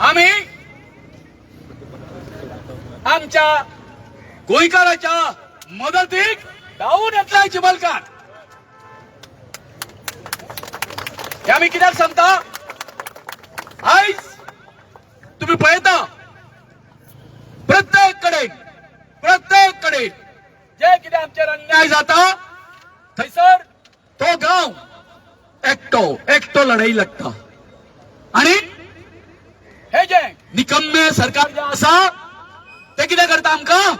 आमी आमच्या गोंयकाराच्या मदतीक धांवून येतले चिमलकार. हे आमी कित्याक सांगता, आयज तुम्ही पळयता प्रत्येक कडेन जे कितें आमचेर अन्याय जाता थंयसर तो गांव एकटो लढाई लढता. आणि हे जे निकम्मे सरकार जे आसा ते कितें करता, आमकां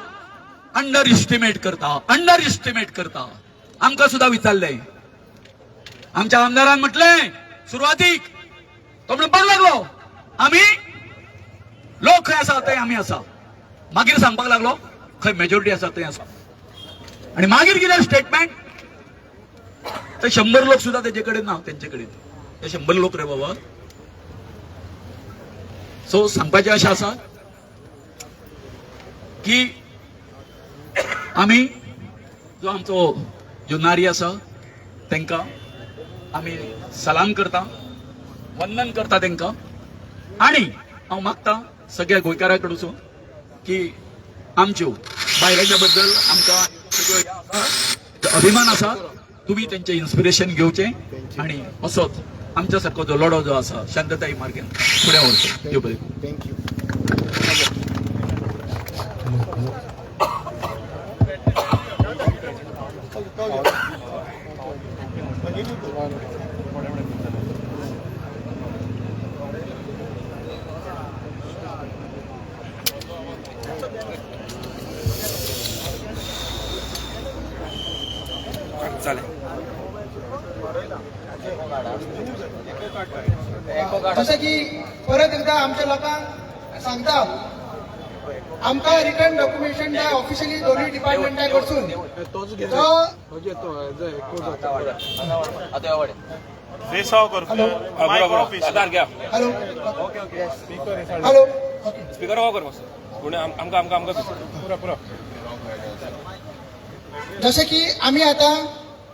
अंडर इस्टिमेट करता. आमकां सुद्धा विचारले, आमच्या आमदारान म्हटलें सुरवातीक तो म्हणपाक लागलो आमी लोक खंय आसा थंय आमी आसा. मागीर सांगपाक लागलो खंय मेजॉरिटी आसा थंय आसा. आणि मागीर कितें स्टेटमेंट, ते 100 लोक सुद्धा तेजे कडेन ना, तेंचे कडेन ते 100 लोक रे बाबा. सो सांगपाचें अशें आसा की आमी जो आमचो जो नारी आसा तांकां आमी सलाम करता, वंदन करता तांकां. आणि हांव मागता सगळ्या गोंयकारां कडसून की आमच्यो बायलांच्या बद्दल आमकां अभिमान आसा. तुम्ही त्यांचे इन्स्पिरेशन घेवचें आणि असोच आमच्या सारको जो लढो जो आसा शांतताय मार्गान फुडें व्हरचो. देव बरें. थँक्यू. चालेल. जसं की परत एकदा आमच्या लोकांक सांगता, आमकां रिटर्न डॉक्युमेंटेशन जाय ऑफिशियली दोन्ही डिपार्टमेंटा कडसून. तोच घे तो फेस ऑफ करतो माइक ऑफिस आधार घ्या. Hello hello okay. Speaker of कर मातसो. कोणी आमकां पुरा जसे की आम्ही आता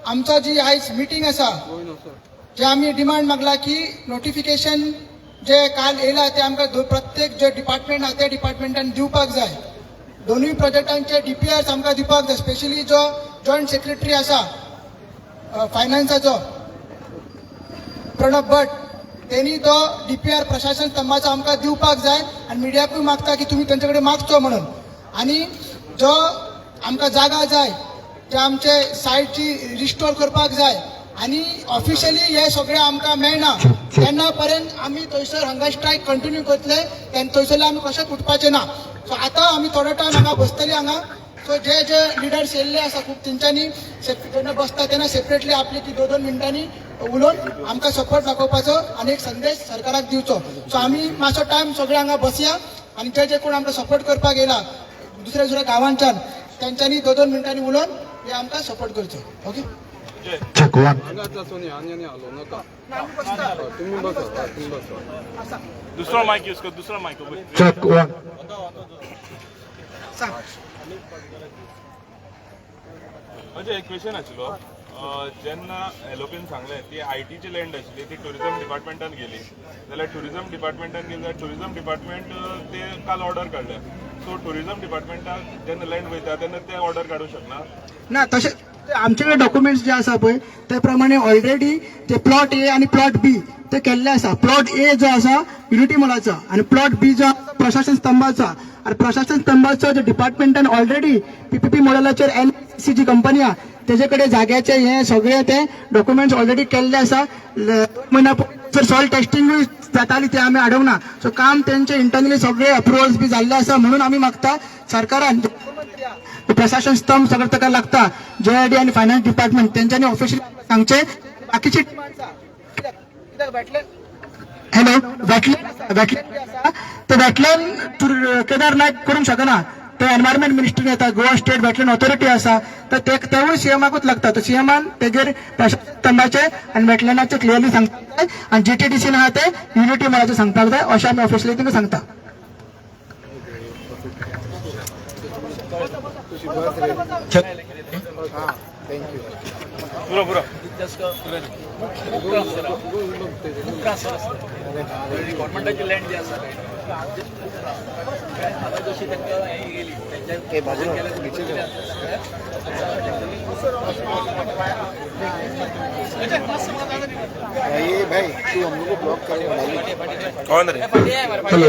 आमचा जी आयज मिटिंग असा जे आम्ही डिमांड मागला की नोटिफिकेशन जे काल येयला ते आमकां प्रत्येक जे डिपार्टमेंट आहा त्या डिपार्टमेंटान दिवपाक जाय. दोनूय प्रोजेक्टांचे DPRs आमकां दिवपाक जाय. स्पेशली जो जॉयंट सेक्रेटरी आसा फायनान्साचो प्रणब भट, त्यांनी तो DPR प्रशासन स्तंभाचो आमकां दिवपाक जाय. आणि मिडियाकूय मागता की तुम्ही त्यांचे कडेन मागचो म्हणून. आणि जो आमकां जागा जाय जे आमचे सायटची रिस्टोर करपाक जाय आणि ऑफिशियली हे सगळे आमकां मेळना तेन्ना पर्यंत आमी थंयसर हांगा स्ट्रायक कंटिन्यू करतले. थंयसरले आमी कशेंच उठपाचे ना. सो आतां आमी थोडो टायम हांगा बसतली हांगा. सो जे जे लिडर्स येयल्ले आसा खूब तेंच्यांनी जेन्ना बसता तेन्ना सेपरेटली आपली ती 2-2 मिनटांनी उलोवन आमकां सपोर्ट दाखोवपाचो आणि एक संदेश सरकाराक दिवचो. सो आमी मातसो टायम सगळे हांगा बसया आणि जे जे कोण आमकां सपोर्ट करपाक येयला दुसऱ्या दुसऱ्या गांवांच्यान तेंच्यांनी 2-2 मिनटांनी उलोवन हे आमकां सपोर्ट करचो. ओके. हांगाच आसूं न्ही आनी हालोव नाका. तुम्ही बसा. दुसरो माइक यूज कर. दुसरो माइक म्हणजे एक क्वेश्चन आशिल्लो. जेन्ना लोकांनी सांगलें ती आयटीची लँड आशिल्ली ती टुरिझम डिपार्टमेंटान गेली जाल्यार टुरिझम डिपार्टमेंटान गेली जाल्यार टुरिझम डिपार्टमेंट ते काल ऑर्डर काडल्या. सो टुरिझम डिपार्टमेंटाक जेन्ना लँड वयता तेन्ना ते ऑर्डर काडूंक शकना. ना तसे आमचे डॉक्युमेंट्स जे आसा पळय ते प्रमाणे ऑलरेडी ते प्लॉट ए आणि प्लॉट बी ते केल्ले आसा. प्लॉट ए जो आसा युनिटी मॉलाचा आणि प्लॉट बी जो प्रशासन स्तंभाचा. आणि प्रशासन स्तंभाचं जे डिपार्टमेंटान ऑलरेडी PPP मॉडेलाचेर LIC जी कंपनी आहा तेजे कडेन जाग्याचे हे सगळे ते डॉक्युमेंट्स ऑलरेडी केल्ले आसा. 2 महिन्या जर सॉइल टेस्टिंगूय जाताली ते आमी अडवना. सो काम त्यांचे इंटरनली सगळे अप्रुव्हल्स बी जाल्ले आसा. म्हणून आमी मागता सरकारान प्रशासन स्तंभ सगळं ताका लागता JID आणि फायनान्स डिपार्टमेंट त्यांच्यानी ऑफिशियली सांगचे. बाकीची हॅलो वेटलँड ते वेटलँड केदारनाथ करूंक शकना. ते एनवायरमेंट मिनिस्टर येता, गोवा स्टेट वेटलँड ऑथॉरिटी आसा, तर तेवूय सीएमाकूच लागता. तो सीएमान तेजेर प्रशासन स्तंभाचे आणि वेटलँडाचे क्लियरली सांगता जाय आणि GTDC आहा ते युनिटी मॉलाचे सांगपाक जाय अशें आमी ऑफिशियली तांकां सांगता. पुरो पुरो गव्हर्मेंटाची लँड जी आसा आता जशी तांकां हे गेली भाई तू हम लोग को ब्लॉक कर कौन रे हॅलो हॅलो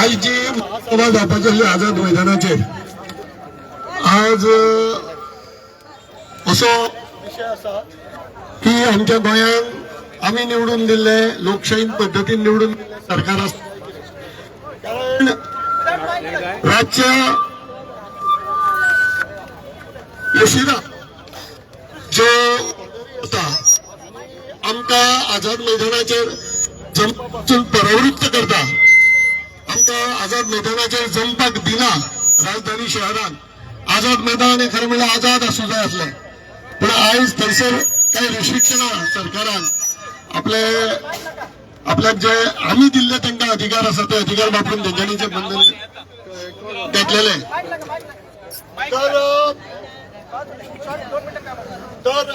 आज जी सभा जावपाची आसली आझाद मैदानाचेर आज असो विशय आसा की आमच्या गोंयांत आमी निवडून दिल्ले लोकशाही पद्दतीन निवडून दिल्ले सरकार आसा. कारण राज्य उशिरा जो होता आमकां आझाद मैदानाचेर जमपासून प्रवृत्त करता, आमकां आझाद मैदानाचेर जमपाक दिना. राजधानी शहरान आझाद मैदान हे खरें म्हणल्यार आझाद आसूं जाय आसलें, पूण आयज थंयसर कांय रिस्ट्रिक्शनां सरकारान आपल्याक जे आमी दिल्ले तांकां अधिकार आसा ते अधिकार वापरून तेंच्यांनी जे बंधन घातलेले. तर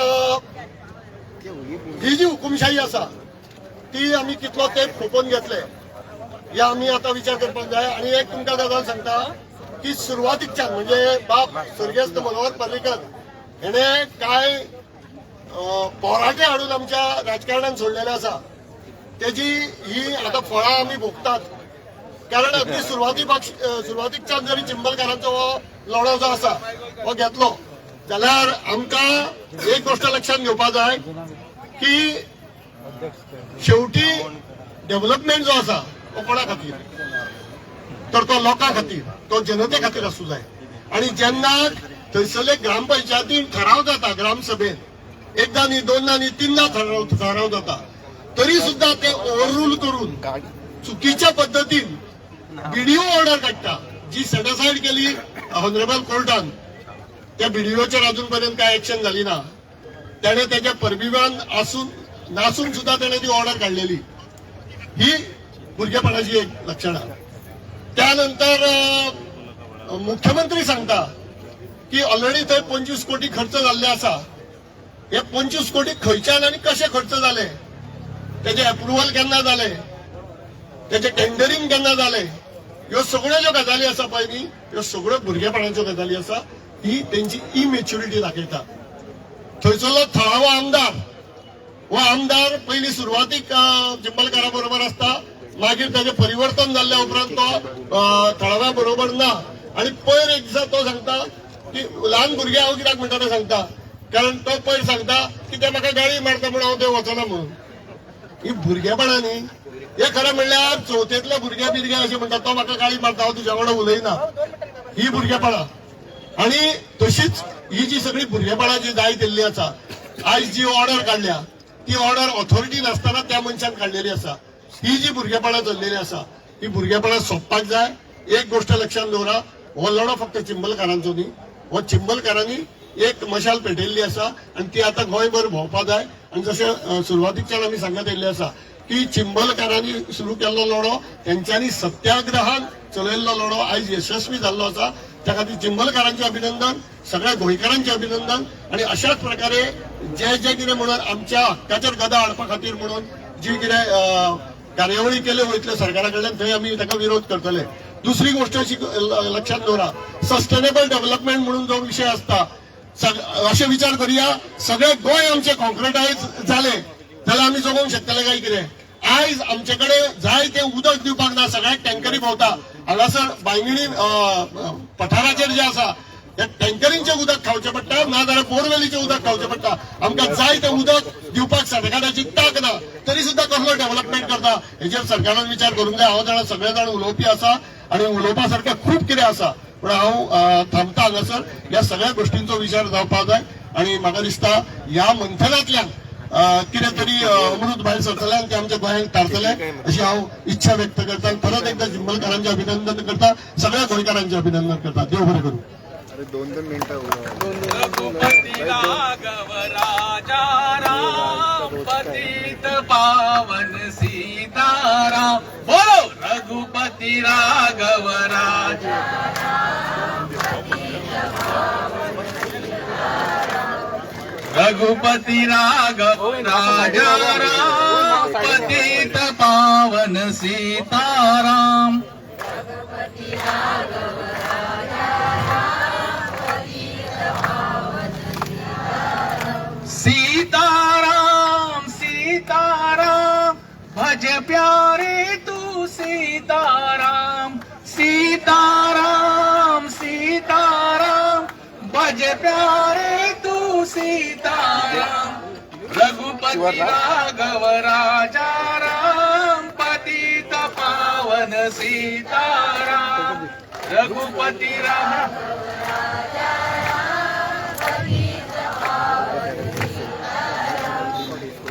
ही जी हुकुमशाही आसा ती आमी कितलो तेंप खपोवन घेतले हे आमी आतां विचार करपाक जाय. आनी एक तुमकां गजाल सांगता की सुरवातीकच्यान म्हणजे बाब स्वर्गेस्त मनोहर पर्रीकर हेणे कांय पोराटे हाडून आमच्या राजकारणान सोडलेले आसा. तेजी ही आतां फळां आमी भोगतात. कारण अगदी सुरवातीकच्यान जरी चिंबलकारांचो हो लढो जो आसा हो घेतलो जाल्यार आमकां एक गोष्ट लक्षात घेवपाक जाय की शेवटी डेव्हलपमेंट जो आसा तो कोणा खातीर, तर तो लोकां खातीर, तो जनते खातीर आसूं जाय. आणि जेन्ना थंयसरले ग्रामपंचायतीन ठराव जाता, ग्रामसभेत एकदा न्ही दोनदा न्ही तीनदा ठराव जाता, तरी सुद्धा ते ओव्हररूल करून चुकीच्या पद्धतीन BDO ऑर्डर काडटा जी सेटिसाइड केली ऑनरेबल कोर्टान. त्या BDOचेर अजूनपर्यंत काय ऍक्शन झाली ना. त्याने त्याच्या परबिबान नासून सुद्धा त्याने ती ऑर्डर काढलेली. ही भुरगेपणाची एक लक्षणां. त्यानंतर मुख्यमंत्री सांगता की ऑलरेडी थंय 25 कोटी खर्च जाल्ले आसा. हे 25 कोटी खंयच्यान आनी कशे खर्च जाले, त्याचे अप्रुव्हल केन्ना जाले, त्याचे टेंडरिंग केन्ना जाले, ह्यो सगळ्यो ज्यो गजाली आसा पळय न्ही ह्यो सगळ्यो भुरगेपणाच्यो गजाली आसा. ही तेंची इमॅच्युरिटी दाखयता. थंयसरलो थळावो आमदार हो आमदार पयलीं सुरवातीक चिंबलकारा बरोबर आसता, मागीर ताचें परिवर्तन जाल्ल्या उपरांत तो थळाव्या बरोबर ना. आनी पयर एक दिसा तो सांगता की ल्हान भुरगे हांव कित्याक म्हणटा तें सांगता, कारण तो पयर सांगता की ते म्हाका गाळी मारता म्हणून हांव थंय वचना म्हणून. ही भुरगेपणां न्ही. हे खरें म्हणल्यार चवथेंतले भुरगे अशें म्हणटा तो म्हाका गाळी मारता हांव तुज्या वांगडा उलयना. ही भुरगेपणां. आणि तशीच ही जी सगळी भुरगेपणां जी जायत येयल्ली आसा, आयज जी ऑर्डर काडल्या ती ऑर्डर ऑथॉरिटी नासतना त्या मनशान काडलेली आसा. ही जी भुरगेपणां चल्लेली आसा ही भुरगेपणां सोंपपाक जाय. एक गोष्ट लक्षात दवरा, हो लढो फक्त चिंबलकारांचो न्ही, हो चिंबलकारांनी एक मशाल पेटयल्ली आसा आणि ती आता गोंयभर भोंवपा जाय. आणि जशें सुरवातीच्यान आमी सांगत येयल्ले आसा की चिंबलकारांनी सुरू केल्लो लढो, तेंच्यांनी सत्याग्रहान चलयल्लो लढो आयज यशस्वी जाल्लो आसा. त्या खातीर चिंबलकारांचें अभिनंदन, सगळ्या गोंयकारांचें अभिनंदन. आणि अशाच प्रकारे जे कितें म्हणून आमच्या हक्काचेर गदा हाडपा खातीर म्हणून जी कितें कार्यावळी केल्यो वयतल्यो सरकारा कडल्यान थंय आमी ताका विरोध करतले. दुसरी गोष्ट अशी लक्षात दवरा, सस्टेनेबल डेव्हलपमेंट म्हणून जो विषय आसता, अशें विचार करुया सगळे गोंय आमचे कॉन्क्रिटायज जाले जाल्यार आमी जगोवंक शकतले काय कितें. आयज आमचे कडेन जाय तें उदक दिवपाक ना, सगळ्याक टँकरी भोंवता. हांगासर बांयगणी पठाराचेर जे आसा हे टँकरींचे उदक खावचें पडटा ना जाल्यार बोरवेलीचें उदक खावचें पडटा आमकां जाय तें उदक दिवपाक सरकाराची तांक ना तरी सुद्दां कसलो डेव्हलपमेंट करता हेचेर सरकारान विचार करूंक जाय हांव जाणा सगळे जाण उलोवपी आसा आणि उलोवपा सारकें खूब कितें आसा पण हांव थांबता हांगासर ह्या सगळ्या गोष्टींचो विचार जावपाक जाय आणि म्हाका दिसता ह्या मंथनांतल्यान कितें तरी अमृत भायर सरतले आनी ते आमच्या गोंयांक तारतले अशी हांव इच्छा व्यक्त करता आनी परत एकदा चिंबलकारांचें अभिनंदन करता सगळ्या गोंयकारांचें अभिनंदन करता देव बरें करूं. दोन मिनिटं रघुपति राघव राजा राम पतित पावन सीताराम बोलो रघुपति राघव राजा रघुपति राघव राजा राम पतित पावन सीताराम सीताराम सीताराम भज प्यारे तू सीताराम सीताराम सीताराम भज प्यारे तू सीताराम रघुपति राघव राजा राम पतित पावन सीताराम रघुपति राम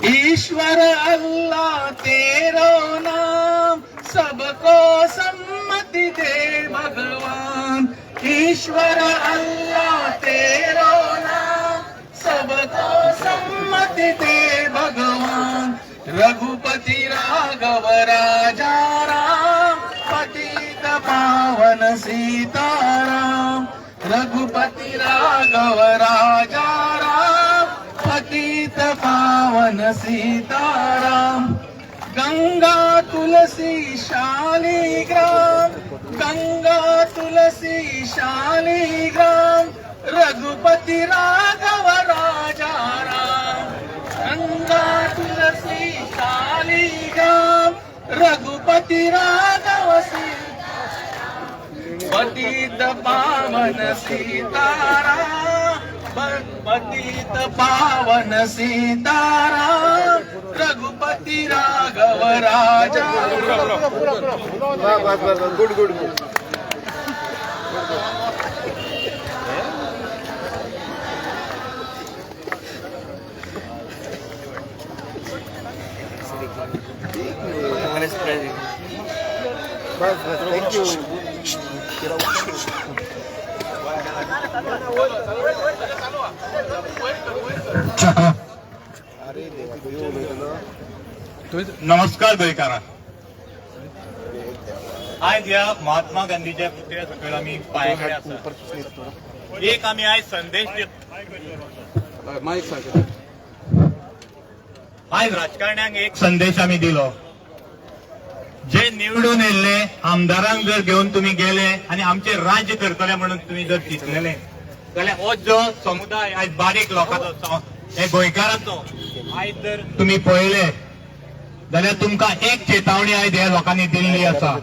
ईश्वर अल्लाह तेरो नाम सबको सम्मति दे भगवान ईश्वर अल्लाह तेरो नाम सबको सम्मति दे भगवान रघुपति राघव राजा राम पतित पावन सीताराम रघुपति राघव राजा राम पतित पावन सीताराम गंगा तुलसी शालिग्राम गंगा तुलसी शालिग्राम रघुपति राघव राजा राम गंगा तुलसी शालिग्राम रघुपति राघव पतित पावन सीताराम पतित पावन सीताराम रघुपति राघव राजा गुड गुड गुड बस थँक्यू नमस्कार गोंयकारां आज ह्या महात्मा गांधीच्या पुतळ्या सकयल आमी पांय आसा एक आमी आयज संदेश माईक सांग आयज राजकारण्यांक एक संदेश आमी दिलो जे निवडून येयल्ले आमदारांक जर घेवन तुम्ही गेले आणि आमचे राज्य करतले म्हणून तुम्ही जर चिंतलेले जाल्यार हो जो समुदाय आयज बारीक लोकांचो हे गोंयकारांचो आयज जर तुम्ही पळयले जाल्यार तुमकां एक चेतावणी आयज ह्या लोकांनी दिल्ली आसा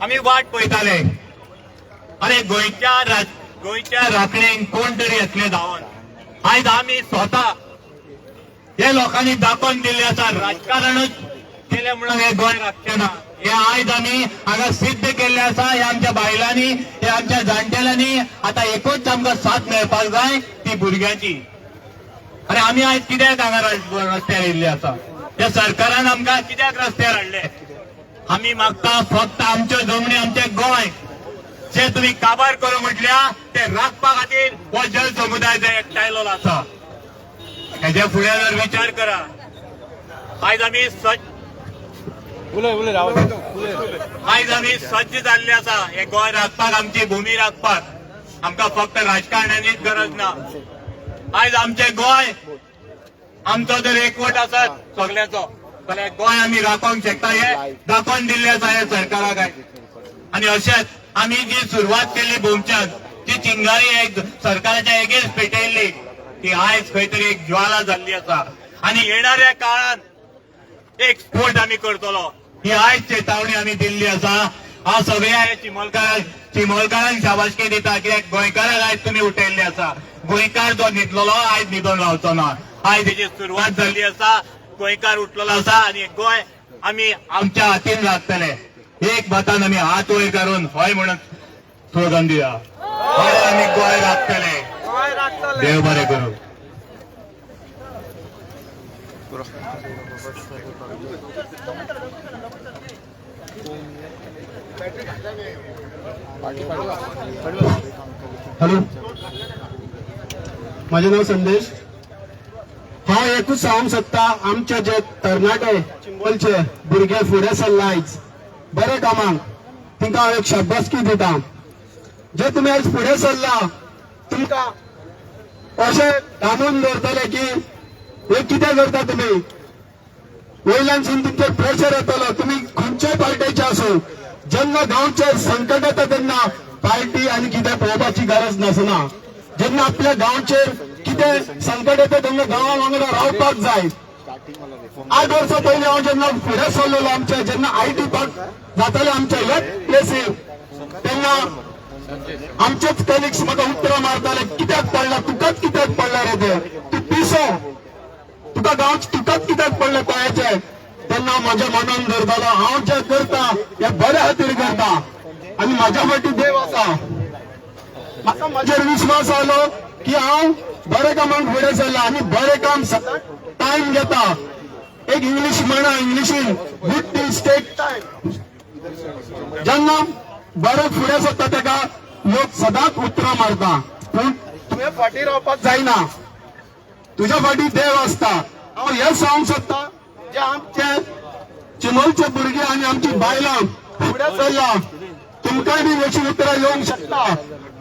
आमी वाट पळयताले अरे गोंयच्या राखणेक कोण तरी असले धांवन आयज आमी स्वता हे लोकांनी दाखोवन दिल्ले आसा राजकारणच केले म्हणून हे गोंय राखचे ना हे आयज आमी हांगा सिद्ध केल्ले आसा हे आमच्या बायलांनी हे आमच्या जाणटेल्यांनी आता एकूच आमकां साथ मेळपाक जाय ती भुरग्यांची अरे आमी आयज कित्याक हांगा रस्त्यार येयल्ले आसा त्या सरकारान आमकां कित्याक रस्त्यार हाडले आमी मागता फक्त आमच्यो जमनी आमचें गोंय जे तुम्ही काबार करूं म्हटल्या ते राखपा खातीर हो जल समुदाय जो एकठांयलो आसा हेच्या फुडें जर विचार करा आयज आमी आयज आमी सज्ज जाल्ले आसा हे गोंय राखपाक आमची भूमी राखपाक आमकां फक्त राजकारण्यांचीच गरज ना आयज आमचें गोंय आमचो जर एकवट आसत सगळ्याचो जाल्यार गोंय आमी राखोवंक शकता हे दाखोवन दिल्ले आसा हे सरकाराक आनी अशेंच आमी जी सुरवात केल्ली भोमच्यान जी चिंगारी एक सरकाराच्या एगेन्स्ट पेटयल्ली ती आयज खंय तरी एक ज्वाला जाल्ली आसा आनी येणाऱ्या काळात एक स्फोट आमी करतलो ही आयज चेतावणी आमी दिल्ली आसा हांव सगळ्या चिमलकारांक चिमोलकारांक शाबासकी दिता कित्याक गोंयकारांक आयज तुमी उठयल्ले आसा. गोंयकार जो न्हिदलेलो आयज न्हिदून रावचो ना. आयज हेची सुरवात जाल्ली आसा. गोंयकार उठलेलो आसा आनी गोंय आमी आमच्या हातीन राखतले. एक मतान आमी हात वयर करून हय म्हणून स्लोगन दिया. हय आमी गोंय राखतले. देव बरें करूं. हॅलो, माझे नाव संदेश. हांव एकूच सांगूंक सोदता, आमचे जे तरणाटे चिंबोलचे भुरगे फुडें सरला आयज बरे कामाक, तांकां हांव एक शाबासकी दिता. जे तुमी आयज फुडें सरला तुमकां अशें थांबून दवरतले की हे कितें करता तुमी. वयल्यानसून तुमचेर प्रेशर येतलो. तुमी खंयच्याय पार्टीचे आसूं, जेन्ना गांवचेर संकट येता तेन्ना पार्टी आनी कितें पळोवपाची गरज नासना. जेन्ना आपल्या गांवचेर कितें संकट येता तेन्ना गांवा वांगडा रावपाक जाय. 8 वर्सां पयलीं हांव जेन्ना फुडें सरलेलो आमचे, जेन्ना आयटी पार्क जाताले आमच्या ह्याच प्लेसीर, तेन्ना आमचेच कलिग्स म्हाका उतरां मारताले, कित्याक पडला, तुकाच कित्याक पडला रे ते, तूं पिसो, तुका गांवचे तुकाच कित्याक पडले पळयाचे. तेन्ना म्हाज्या मनान धरतालो हांव जें करता हें बऱ्या खातीर करता आनी म्हाज्या फाटीं देव आसा. म्हाका म्हाजेर विश्वास आयलो की हांव बरे कामाक फुडें सरला आनी बरें काम टायम घेता. एक इंग्लीश म्हणा, इंग्लिशीन गुड थिंग्स टेक टायम. जेन्ना बरें फुडें सरता तेका लोक सदांच उतरां मारता, पूण तुवें फाटीं रावपाक जायना. तुज्या फाटीं देव आसता. हांव हें सांगूंक सोदता, जे आमचे चिमोलचे भुरगे आनी आमची बायलां फुडें सरला, तुमकांय बी अशी उतरां येवंक शकता,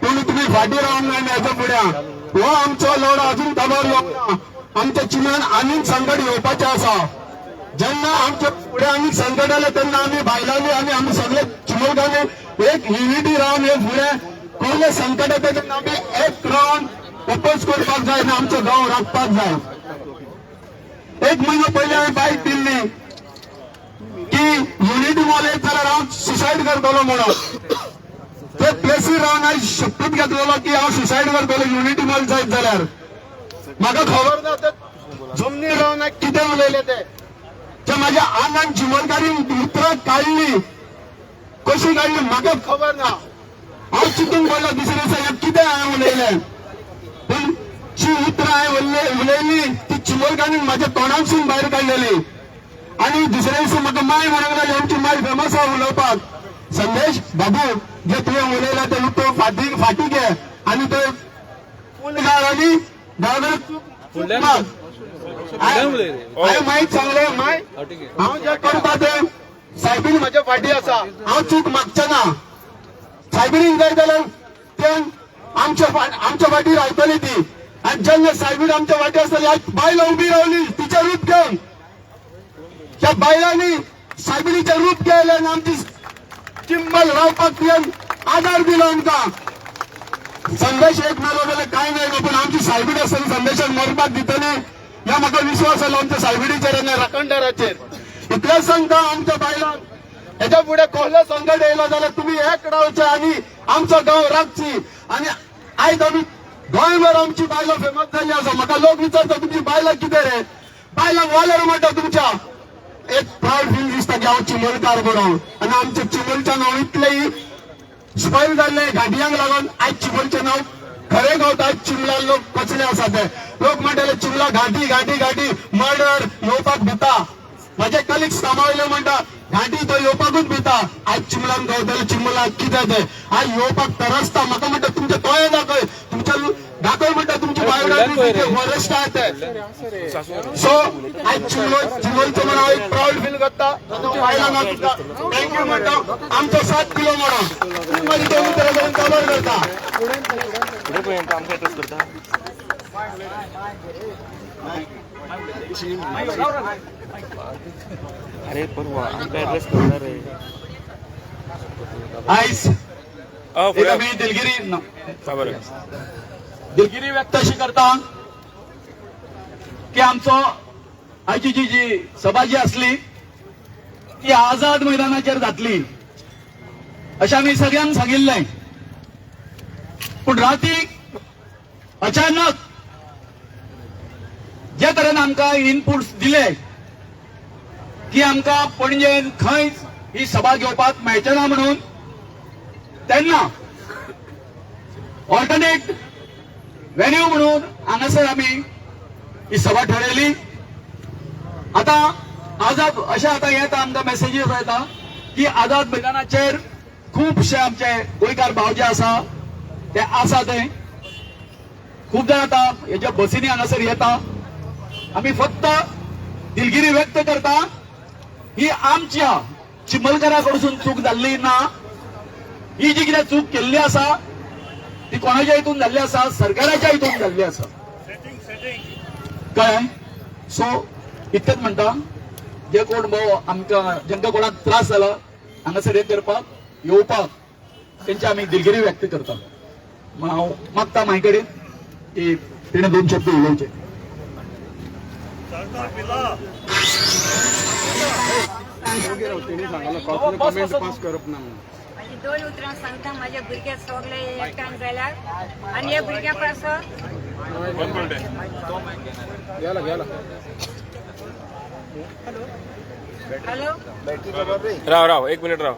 पूण तुमी फाटीं रावंक जायना. हेच्या फुडें हो आमचो लढो अजून दबारलो ना. आमच्या चिमोन आनीक संकट येवपाचें आसा. जेन्ना आमच्या फुडें आनीक संकट येलें तेन्ना आमी बायलांनी आनी आमी सगळे चिमोलकांनी एक युनिटी रावन हे फुडें कसलें संकट येता तेन्ना आमी एक रावन ओपोज करपाक जाय आनी आमचो गांव राखपाक जाय. 1 म्हयनो पयलीं हांवें बायक दिल्ली की युनिटी मॉल येत जाल्यार हांव सुसायड करतलो म्हणून. ते प्लेसीर रावन हांवें शपथ घेतलेलो की हांव सुसायड करतलो युनिटी मॉल जायत जाल्यार. म्हाका खबर ना ते जमनीर रावन हांवें कितें उलयलें ते म्हाज्या आंगान चिमोलकारीन उतरां काडली, कशी काडली म्हाका खबर ना. हांव चिंतूंक पडलो दुसऱ्या दिसा कितें हांवें उलयलें, पूण जी उतरां हांवें उलयली ती चिमोलकारीन म्हाज्या तोंडांतसून भायर काडलेली. आनी दुसऱ्या दिसा म्हाका माय म्हणूंक लागली, आमची माय फेमस आहा उलोवपाक, संदेश बाबू जे तुवें उलयला ते उतर फाटीं घे आनी ते फूल घाल आनी हांवें मायक सांगलें, माय हांव जें करता तें सायबीण म्हाज्या फाटीं आसा, हांव चूक मागचें ना. सायबिणीक जाय जाल्यार तें आमच्या फाटीं रावतली ती. आनी जेन्ना सायबीण आमच्या फाटीं आसतली, आज बायलां उबी रावली तिचें रूप घेवन, त्या बायलांनी सायबिणीचें रूप घेतलें आनी आमची चिंबल रावपाक तुवें आदार दिलो आमकां. संदेश एक मेलो जाल्यार कांय मेळना, पूण आमची सायबीण आसतली संदेशाक मरपाक दितली ह्या म्हाका विश्वास आयलो आमच्या सायबिणीचेर आनी राखणदाराचेर. इतलेंच सांगता आमच्या बायलांक, हेच्या फुडें कसलो संकट येयलो जाल्यार तुमी एक रावचे आनी आमचो गांव राखची. आनी आयज आमी गोंयभर आमची बायलां फेमस जाल्ली आसा. म्हाका लोक विचारता तुमची बायलां कितें रे, बायलांक वालेर म्हणटा तुमच्या. एक प्राऊड फील दिसता की हांव चिमोलकार म्हणून. आनी आमच्या चिमोलचें नांव इतलें स्पॉयल जाल्लें घाटयांक लागून आयज चिमोलचें नांव खरें गावता. आयज चिमला लोक पचले आसा ते लोक म्हणटाले चिमला घाटी घाटी घाटी मर्डर येवपाक भिता. म्हाजे कलिग्स कामावयले म्हणटा घाटी तो येवपाकूच भिता. आयज चिमलान गावतले चिमला कितें ते आयज येवपाक तरसता. म्हाका म्हणटा तुमचे दोळे दाखय, तुमच्या दाखय म्हणटा तुमची बायोडायव्हर्सिटी फॉरेस्ट आहे ते. सो आयज चिमोलचें म्हणून हांव एक प्राऊड फील करता. बायलांक थँक्यू म्हणटा आमचो 7 किलो म्हणून माझी दोन उतरां जावन कवर करता. फुडें पर्यंत आमकां एड्रेस करता. अरे परवा आमकां एड्रेस करता रे. आयज एक आमी दिलगिरी व्यक्त अशी करता की आमचो आयची जी सभा जी आसली ती आझाद मैदानाचेर जातली अशें आमी सगळ्यांक सांगिल्लें. पूण राती अचानक जे तरेन आमकां इनपुट्स दिले की आमकां पणजेन खंयच ही सभा घेवपाक मेळचे ना म्हणून, तेन्ना ऑल्टरनेट वेन्यू म्हणून हांगासर आमी ही सभा ठरयली. आता आझाद अशें आतां येता आमकां मेसेजीस येता की आझाद मैदानाचेर खुबशे आमचे गोंयकार भाव जे आसा ते आसा ते खूब जाण आतां हेज्या बसींनी हांगासर येता. आमी फक्त दिलगिरी व्यक्त करता ही आमच्या चिमलकारा कडसून चूक जाल्ली ना. ही जी कितें चूक केल्ली आसा ती कोणाच्या हितून जाल्ली आसा, सरकाराच्या हितून जाल्ली आसा. कळ्ळें? सो इतकेंच म्हणटा, जे कोण आमकां जेंका कोणाक त्रास जाला हांगासर हे करपाक येवपाक तेंची आमी दिलगिरी व्यक्त करता. हांव मागता म्हाजे कडेन की तेणें 2 शब्द उलोवचे. कमेंट पास करप ना. 2 उतरां सांगता. माझ्या भुरग्याक सगळे एकठांय जाल्यार आनी हे भुरग्यां पासत हॅलो राव 1 मिनिट राव.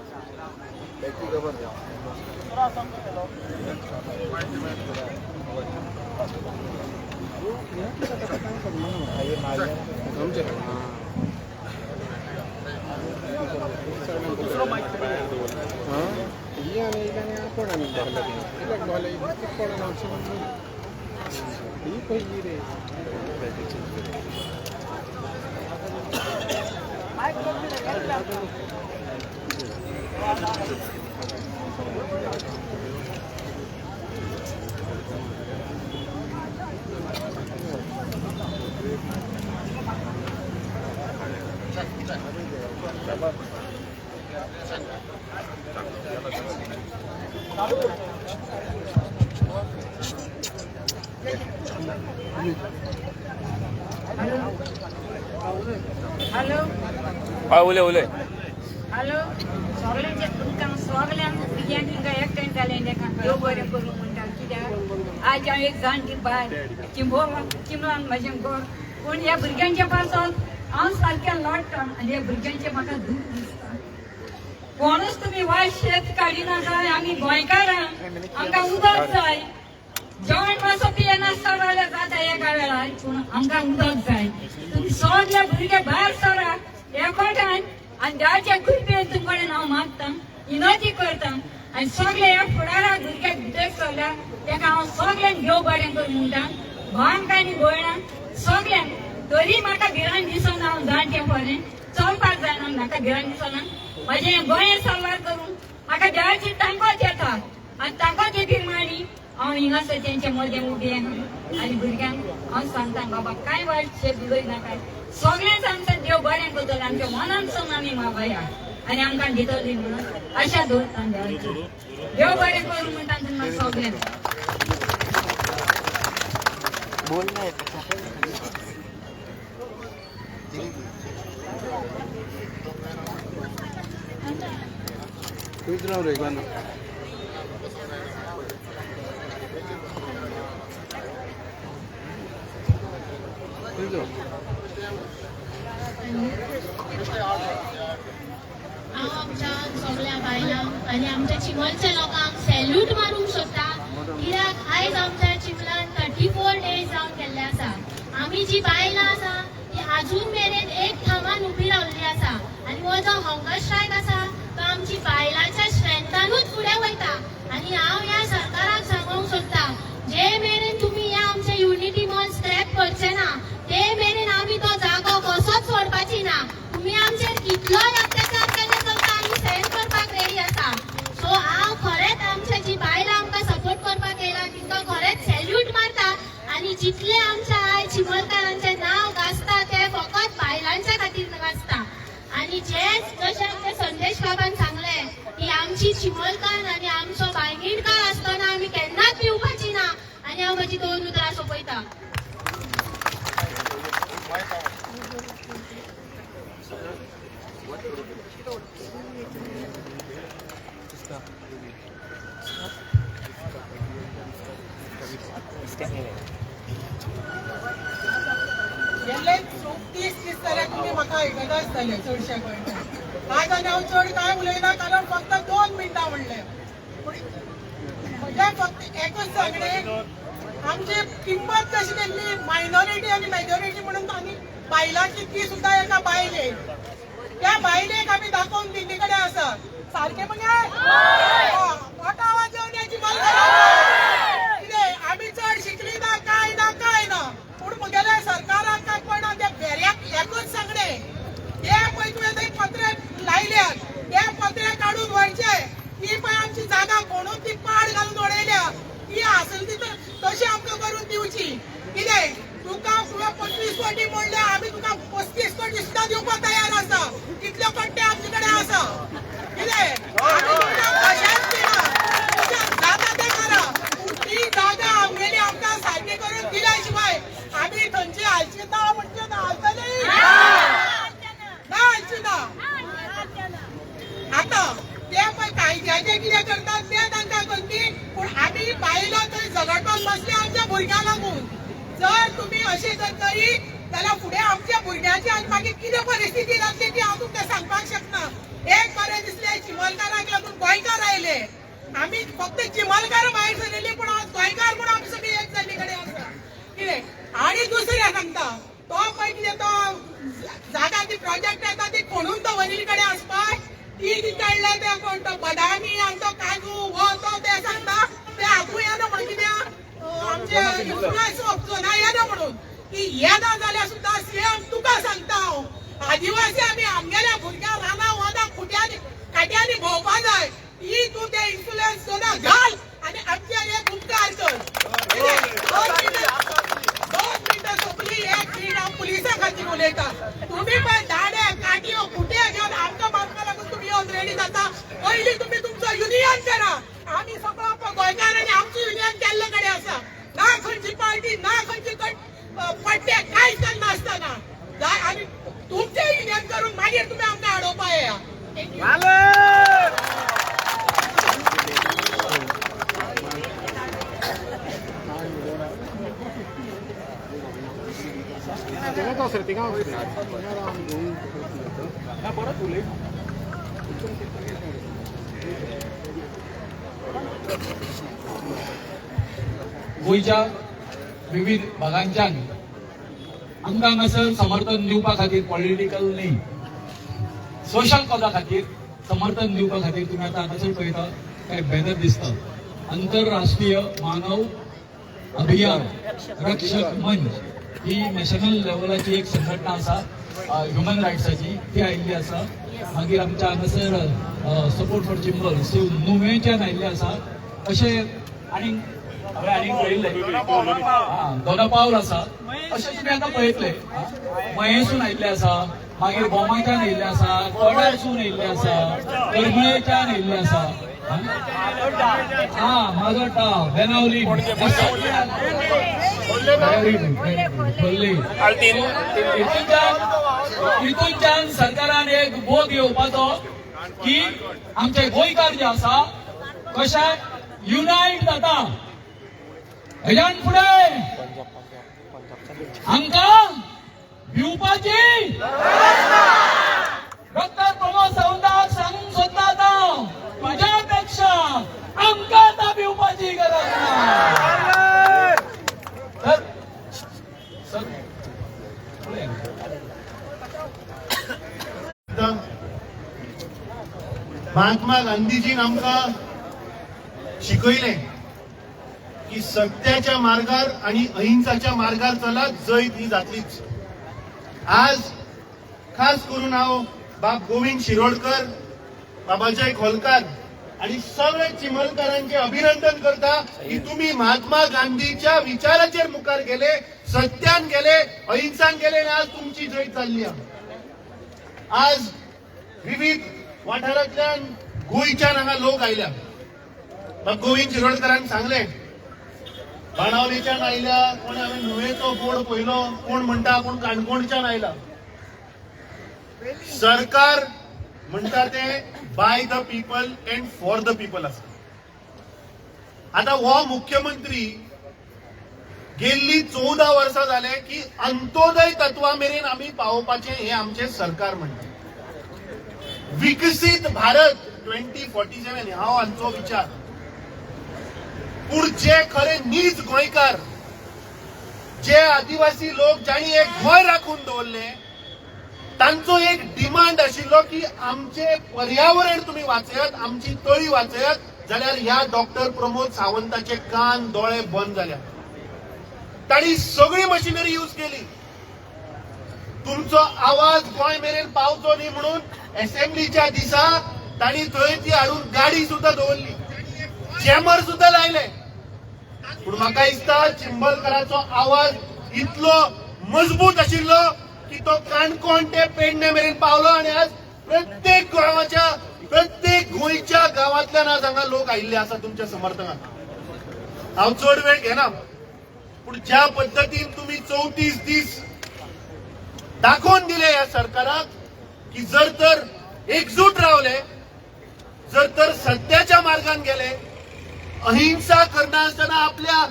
हॅलो उलय हॅलो सगळ्यांचे तुमकां सगळ्यांक भुरग्यांक तुमकां एकठांय जालें तेका देव बरें करूं म्हणटा. कित्याक आज हांव एक जाणटी बाय चिमलान म्हाजें घर, पूण ह्या भुरग्यांच्या पासून हांव सारकें लढटा आनी ह्या भुरग्यांचें म्हाका दूख दिसता. कोणूच तुमी वायट शेत काडिना जाय. आमी गोंयकारां आमकां उदक जाय. जेवण मातसो पियेनासता जाल्यार जाता एका वेळार, पूण आमकां उदक जाय. तुमी सगळे भुरगे भायर सरा एकठांय आनी देवाच्या कृपेन तुम कडेन हांव मागता, विनंती करता. आनी सगळे ह्या फुडाराक भुरग्याक भितर सरल्या तेका हांव सगळ्यांक देव बरें करूं म्हणटा. भावान काय न्ही भयणां सगळ्यांक. तरी म्हाका भिरांत दिसना हांव जाणटे पर्यंत चलपाक जायना. म्हाका भिरांत दिसना. म्हाजें गोंय सरवार करून म्हाका देवाची तांकोच येता आनी तांकोच येती मांडी हांव हिंगासर तेंचे मदें उबें आनी भुरग्यांक हांव सांगता बाबा कांय वायट शेप उलय नाका. सगळें सांगता देव बरें करतलो. आमच्या मनानसून आमी मागया आनी आमकां दितली म्हणून आशा दवरता देवाची. देव बरें करूं म्हणटा तुमकां सगळ्यांक. हांव आमच्या सगळ्या बायलांक आनी आमच्या चिमलच्या लोकांक सॅल्यूट मारूंक सोदता. कित्याक आयज आमच्या चिमलान 34 डेज जावन गेल्ले आसा. आमी जी बायलां आसा ती आजून मेरेन एक थामान उबी रावल्ली आसा. आनी हो जो हंगर स्ट्रायक आसा तो आमची बायलांच्या स्ट्रेंथानूच फुडें वयता. आनी हांव ह्या सरकाराक सांगूंक सोदता, जे मेरेन तुमी ह्या आमच्या युनिटी मॉल स्क्रॅप करचे ना ते मेरेन आमी तो जागो कसोच सोडपाची ना. तुमी आमचेर कितलोय अत्याचार केले चलता आमी सहन करपाक रेडी आसा. सो हांव खरेंच आमच्या जी बायलां आमकां सपोर्ट करपाक येयला तिंका खरेंच सॅल्यूट मारता. आनी जितले आमच्या आयज चिमलकारांचें नांव गाजता ते फकत बायलांच्या खातीर गाजता. आनी जशें आमच्या संदेश बाबान सांगलें की आमची चिमलकार आनी आमचो बायगीणकार आसतना आमी केन्नाच पिवपाची ना. आनी हांव म्हजी 2 उतरां सोंपयता. जातले चडशे गोंयकार. आज आनी हांव चड काय उलयना कारण फक्त 2 मिनटां म्हणले. म्हणजे फक्त एकच सांगणे आमची किंमत कशी केल्ली मायनॉरिटी आणि मेजॉरिटी म्हणून आमी बायलांची ती सुद्धा एका बायलेक त्या बायलेक आमी दाखोवन दिल्ली कडेन आसा. सारखे म्हणजे मोठा आवाज येवन याची कितें आमी चड शिकली ना काय ना पूण मुगेल्या सरकाराक काय पडना त्या भेऱ्याक एकच सांगणे हे पळय तुवें थंय पत्रे लायल्यात ते पत्रे काडून व्हरचे. ही पळय आमची जागा कोणूच ती पाड घालून उडयल्या ती आसली ती तशी आमकां करून दिवची. कितें तुका 25 कोटी म्हणले आमी तुका 35 कोटी सुद्धा दिवपाक तयार आसा. कितले कोट्टे आमचे कडेन आसा. कितें आमी तुमकां कशेंच दिना जाता तें करा. ती जागा आमगेली आमकां सारकी करून दिल्या शिवाय आमी थंयची हालची ना म्हणजे ना हालतली ना हालची ना. आता ते पळय कायद्याचे कितें करतात ते तांकां करची पूण आमी बायलो थंय झगडपाक बसले आमच्या भुरग्यांक लागून. जर तुम्ही अशें जर करीत जाल्यार फुडें आमच्या भुरग्यांची आनी मागीर कितें परिस्थिती जातली ती हांव तुमकां सांगपाक शकना. एक बरें दिसलें चिमलकाराक लागून गोंयकार आयले. आमी फक्त चिमलकार भायर सरयली पूण आज गोंयकार म्हूण आमी सगळी एक जाल्ली कडेन आसा. कितें आनी दुसरें सांगता तो पळय कितें तो जागा ती प्रोजेक्ट येता ती खणून तो वरिली कडेन आसपाक ती काडले ते कोण तो बदामी आनी तो काजू हो तो ते सांगता ते आपूय येना म्हण कित्याक आमचे इन्फ्लुएन्स ऑफचो येना म्हणून की येना जाल्यार सुद्धा सीएम तुका सांगता हांव आदिवासी आमी आमगेल्या भुरग्यांक रानां वना खुट्यांनी काट्यांनी भोंवपा जाय. ही तूं ते इन्फ्लुएन्स सोना घाल आनी आमचेर एक उपकार कर. 2 मिनटां सोंपली 1 मिनीट हांव पुलिसा खातीर उलयता. तुमी पळय दाडे काटयो खुटे घेवन आमकां मारपाक लागून तुमी येवन रेडी जाता. पयलीं तुमी तुमचो युनियन करा. आमी सगळो गोंयकारांनी आमचो युनियन केल्ले कडेन आसा. ना खंयची पार्टी ना खंयची पट्टे कांयच नासतना जाय आनी तुमचे युनियन करून मागीर तुमी आमकां आडोवपा येया. गोंयच्या विविध भागांच्यान आमकां हांगासर समर्थन दिवपा खातीर पॉलिटिकल न्ही सोशल कॉजा खातीर समर्थन दिवपा खातीर तुमी आतां हांगासर पळयता काय बॅनर दिसता. आंतरराष्ट्रीय मानव अभियान रक्षक मंच ही नॅशनल लेवलाची एक संघटना आसा ह्युमन रायट्साची ती आयिल्ली आसा. मागीर आमच्या हांगासर सपोर्ट फॉर चिंबल सो नुवेंच्यान आयिल्ले आसा. अशें आनीक दोनापावल आसा अशें तुमी आतां पळयतले. मयेसून आयिल्ले आसा मागीर बोमाच्यान आयिल्ले आसा कोड्यासून आयिल्ले आसा करमळेच्यान आयिल्ले आसा. माजोड्डा बेनावली हितूनच्यान सरकारान एक बोध येवपाचो की आमचे गोंयकार जे आसा कशें युनायट जाता. हेज्यान फुडें आमकां भिवपाची डॉक्टर प्रमोद सावंताक सांगूंक सोदता हांव तुज्या पेक्षा आमकां आतां भिवपाची गरज ना. महात्मा गांधीजीन आमकां शिकयले की सत्याच्या मार्गार आणि अहिंसाच्या मार्गार चलात जैत ही जातलीच. आज खास करून हांव बाब गोविंद शिरोडकर बाबाजाय खोलकार आणि सगळे चिमलकारांचे अभिनंदन करता की तुम्ही महात्मा गांधीच्या विचाराचेर मुखार गेले, सत्यान गेले, अहिंसान गेले आणि आज तुमची जैत चालली. आज विविध वाठारांतल्यान गोंयच्यान हांगा लोक आयल्या. बाब गोविंद शिरोडकरान सांगले बाणावलेच्यान आयल्या, कोण हांवें नुवेचो बोर्ड पयलो, कोण म्हणटा कोण काणकोणच्यान आयला. सरकार म्हणटा ते by the people and for the people आसा. आता हो मुख्यमंत्री गेल्ली 14 वर्सां जाले की अंत्योदय तत्वा मेरेन आमी पावोवपाचें हें आमचें सरकार म्हणटा. विकसित भारत 2047 हा आमचो विचार. पूण जे खरे नीज गोंयकार, जे आदिवासी लोक जाणी एक गोंय राखून दवरले, तांचो एक डिमांड आशिल्लो की आमचे पर्यावरण तुम्ही वाचयात, आमची तळी वाचयात, जाल्यार ह्या डॉक्टर प्रमोद सावंताचे कान दोळे बंद जाल्यात. तांणी सगळी मशिनरी यूज केली. तुमचो आवाज गोंय मेरेन पावचो न्ही म्हणून असेंब्लीच्या दिसा तांणी थंय ती हाडून गाडी सुद्धा दवरली, जॅमर सुद्धा लायले. पूण म्हाका दिसता चिंबलकराचो आवाज इतलो मजबूत आशिल्लो की तो काणकोण ते पेडणे मेरेन पावलो आनी आज प्रत्येक गांवाच्या, प्रत्येक गोंयच्या गांवांतल्यान आज हांगा लोक आयिल्ले आसा तुमच्या समर्थनाक. हांव चड वेळ घेना, पूण ज्या पद्दतीन तुम्ही 34 दीस दाखोवन दिले ह्या सरकाराक की जर तर एकजूट रावले, जर तर सत्याच्या मार्गान गेले, अहिंसा करनासतना आपल्या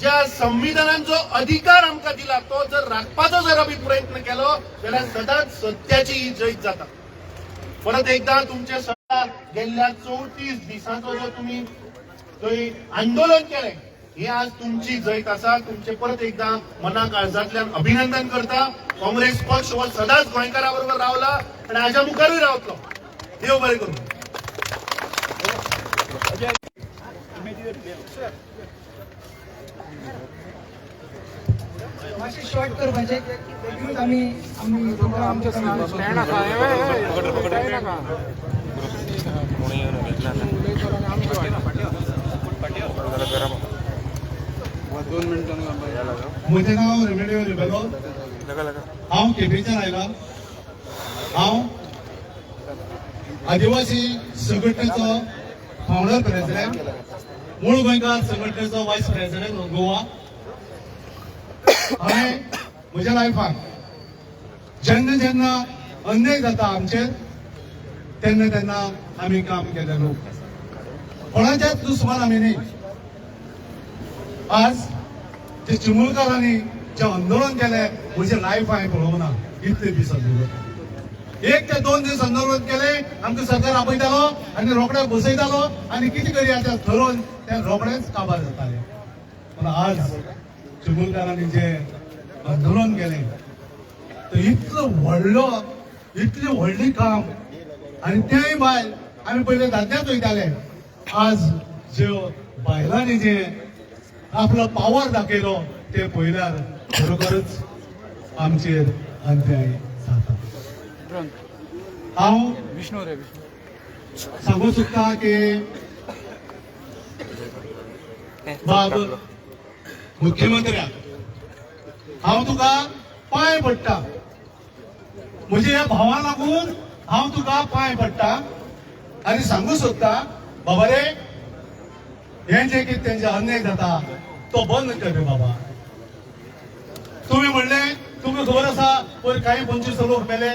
ज्या संविधानान जो अधिकार आमकां दिला तो जर राखपाचो जर आमी प्रयत्न केलो जाल्यार सदांच सत्याची ही जैत जाता. परत एकदा तुमचे सगळ्या गेल्ल्या 34 दिसांचो जो तुम्ही थंय आंदोलन केले, ही आज तुमची जैत आसा. तुमचे परत एकदा मना काळजांतल्यान अभिनंदन करता. काँग्रेस पक्ष हो सदांच गोंयकारा बरोबर रावला आनी हाज्या मुखारूय रावतलो. देव बरें करूं. मातशें शॉर्ट कर म्हणजे आम्ही आमच्या म्हजें नांव रेमेडियो रिबेलो. हांव केपेंच्यान आयला. हांव आदिवासी संघटनेचो फाउंडर प्रेसिडेंट, मूळ गोंयकार संघटनेचो वायस प्रेसिडेंट ऑफ गोवा. हांवें म्हज्या लायफान जेन्ना जेन्ना अन्याय जाता आमचेर तेन्ना तेन्ना आमी काम केले लोक. कोणाच्याच दुस्मान आमी न्ही. आज जे चिमुलकारांनी जे आंदोलन केले म्हजे लायफ हांवें पळोवंक ना. इतले दीस आंदोलन, 1 ते 2 दीस आंदोलन केले, आमकां सरकार आपयतालो आनी रोखडे बसयतालो आनी कितें करया तें ठरोवन तें रोखडेंच काबार जातालें. पूण आज चिमुलकारांनी जे आंदोलन केलें तर इतलो इतली व्हडली काम आनी तेय भायर आमी पयले दादल्याच वयताले. आज ज्यो बायलांनी जे आपलो पावर दाखयलो ते पळयल्यार खरोखरच आमचेर अन्याय जाता. हांव सांगूंक सोदता की बाब मुख्यमंत्र्याक हांव तुका पांय पडटा. म्हज्या ह्या भावाक लागून हांव तुका पांय पडटा आनी सांगूंक सोदता बाबा रे, हे जे कितें तेंचे अन्याय जाता तो बंद कर रे बाबा. तुम्ही म्हणले, तुमकां खबर आसा पयर काही 25 लोक मेले.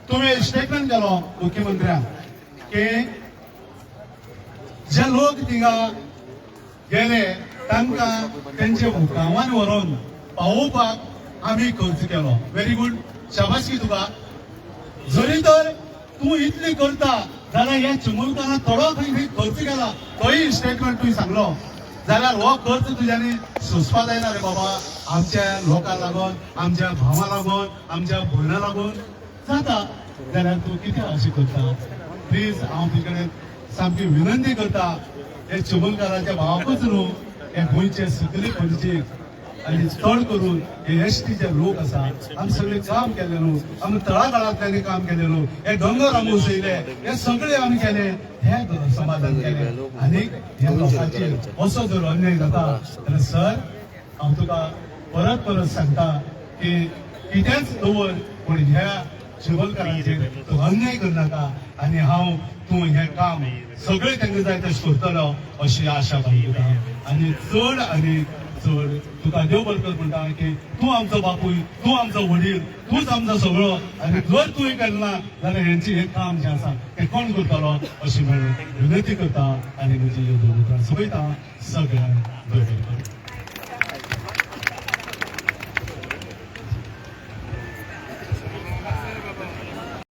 तुम्ही स्टेटमेंट केलो मुख्यमंत्र्याक की जे लोक थिंगा गेले तांकां तेंचे गांवांत व्हरून पावोवपाक आमी खर्च केलो. व्हेरी गुड, शाबासकी तुका. जरी तर तूं इतली करता जाल्यार ह्या चिमुलकारांक थोडो खंय खर्च केला तोय स्टेटमेंट तुवें सांगलो जाल्यार हो खर्च तुज्यांनी सोंसपा जायना रे बाबा. आमच्या लोकांक लागून, आमच्या भावांक लागून, आमच्या भयणां लागून जाता जाल्यार तूं कितें अशें करता. प्लीज हांव तुजे कडेन सामकी विनंती करता, हे चिमुलकाराच्या भावाकूच न्हू, हे गोंयचे सगळे पणजेक आनी चड करून हे एसटीचे लोक आसा, आमी सगळे काम केले न्हू, आमी तळागाळांतल्यानी काम केले न्हू, हे दोंगर आमी उसयले, हे सगळे आमी केले, हे समाधान केले. आनी ह्या लोकांचेर असो जर अन्याय जाता जाल्यार सर हांव तुका परत परत सांगता की कितेंच दवर पूण ह्या चिमुलकारांचेर तूं अन्याय करनाका आनी हांव तूं हें काम सगळे तांकां जाय तशें करतलो अशी आशा बाळगता. आनी चड आनी चड तुका देव बरकत म्हणटा की तूं आमचो बापूय, तूं आमचो वडील, तूंच आमचो सगळो. आनी जर तुवें केन्ना जाल्यार हेंची हें काम जें आसा तें कोण करतलो अशी विनंती करता आनी म्हजी ह्यो दोन उतरां सोंपयता. सगळ्यांक देव बरें करूं.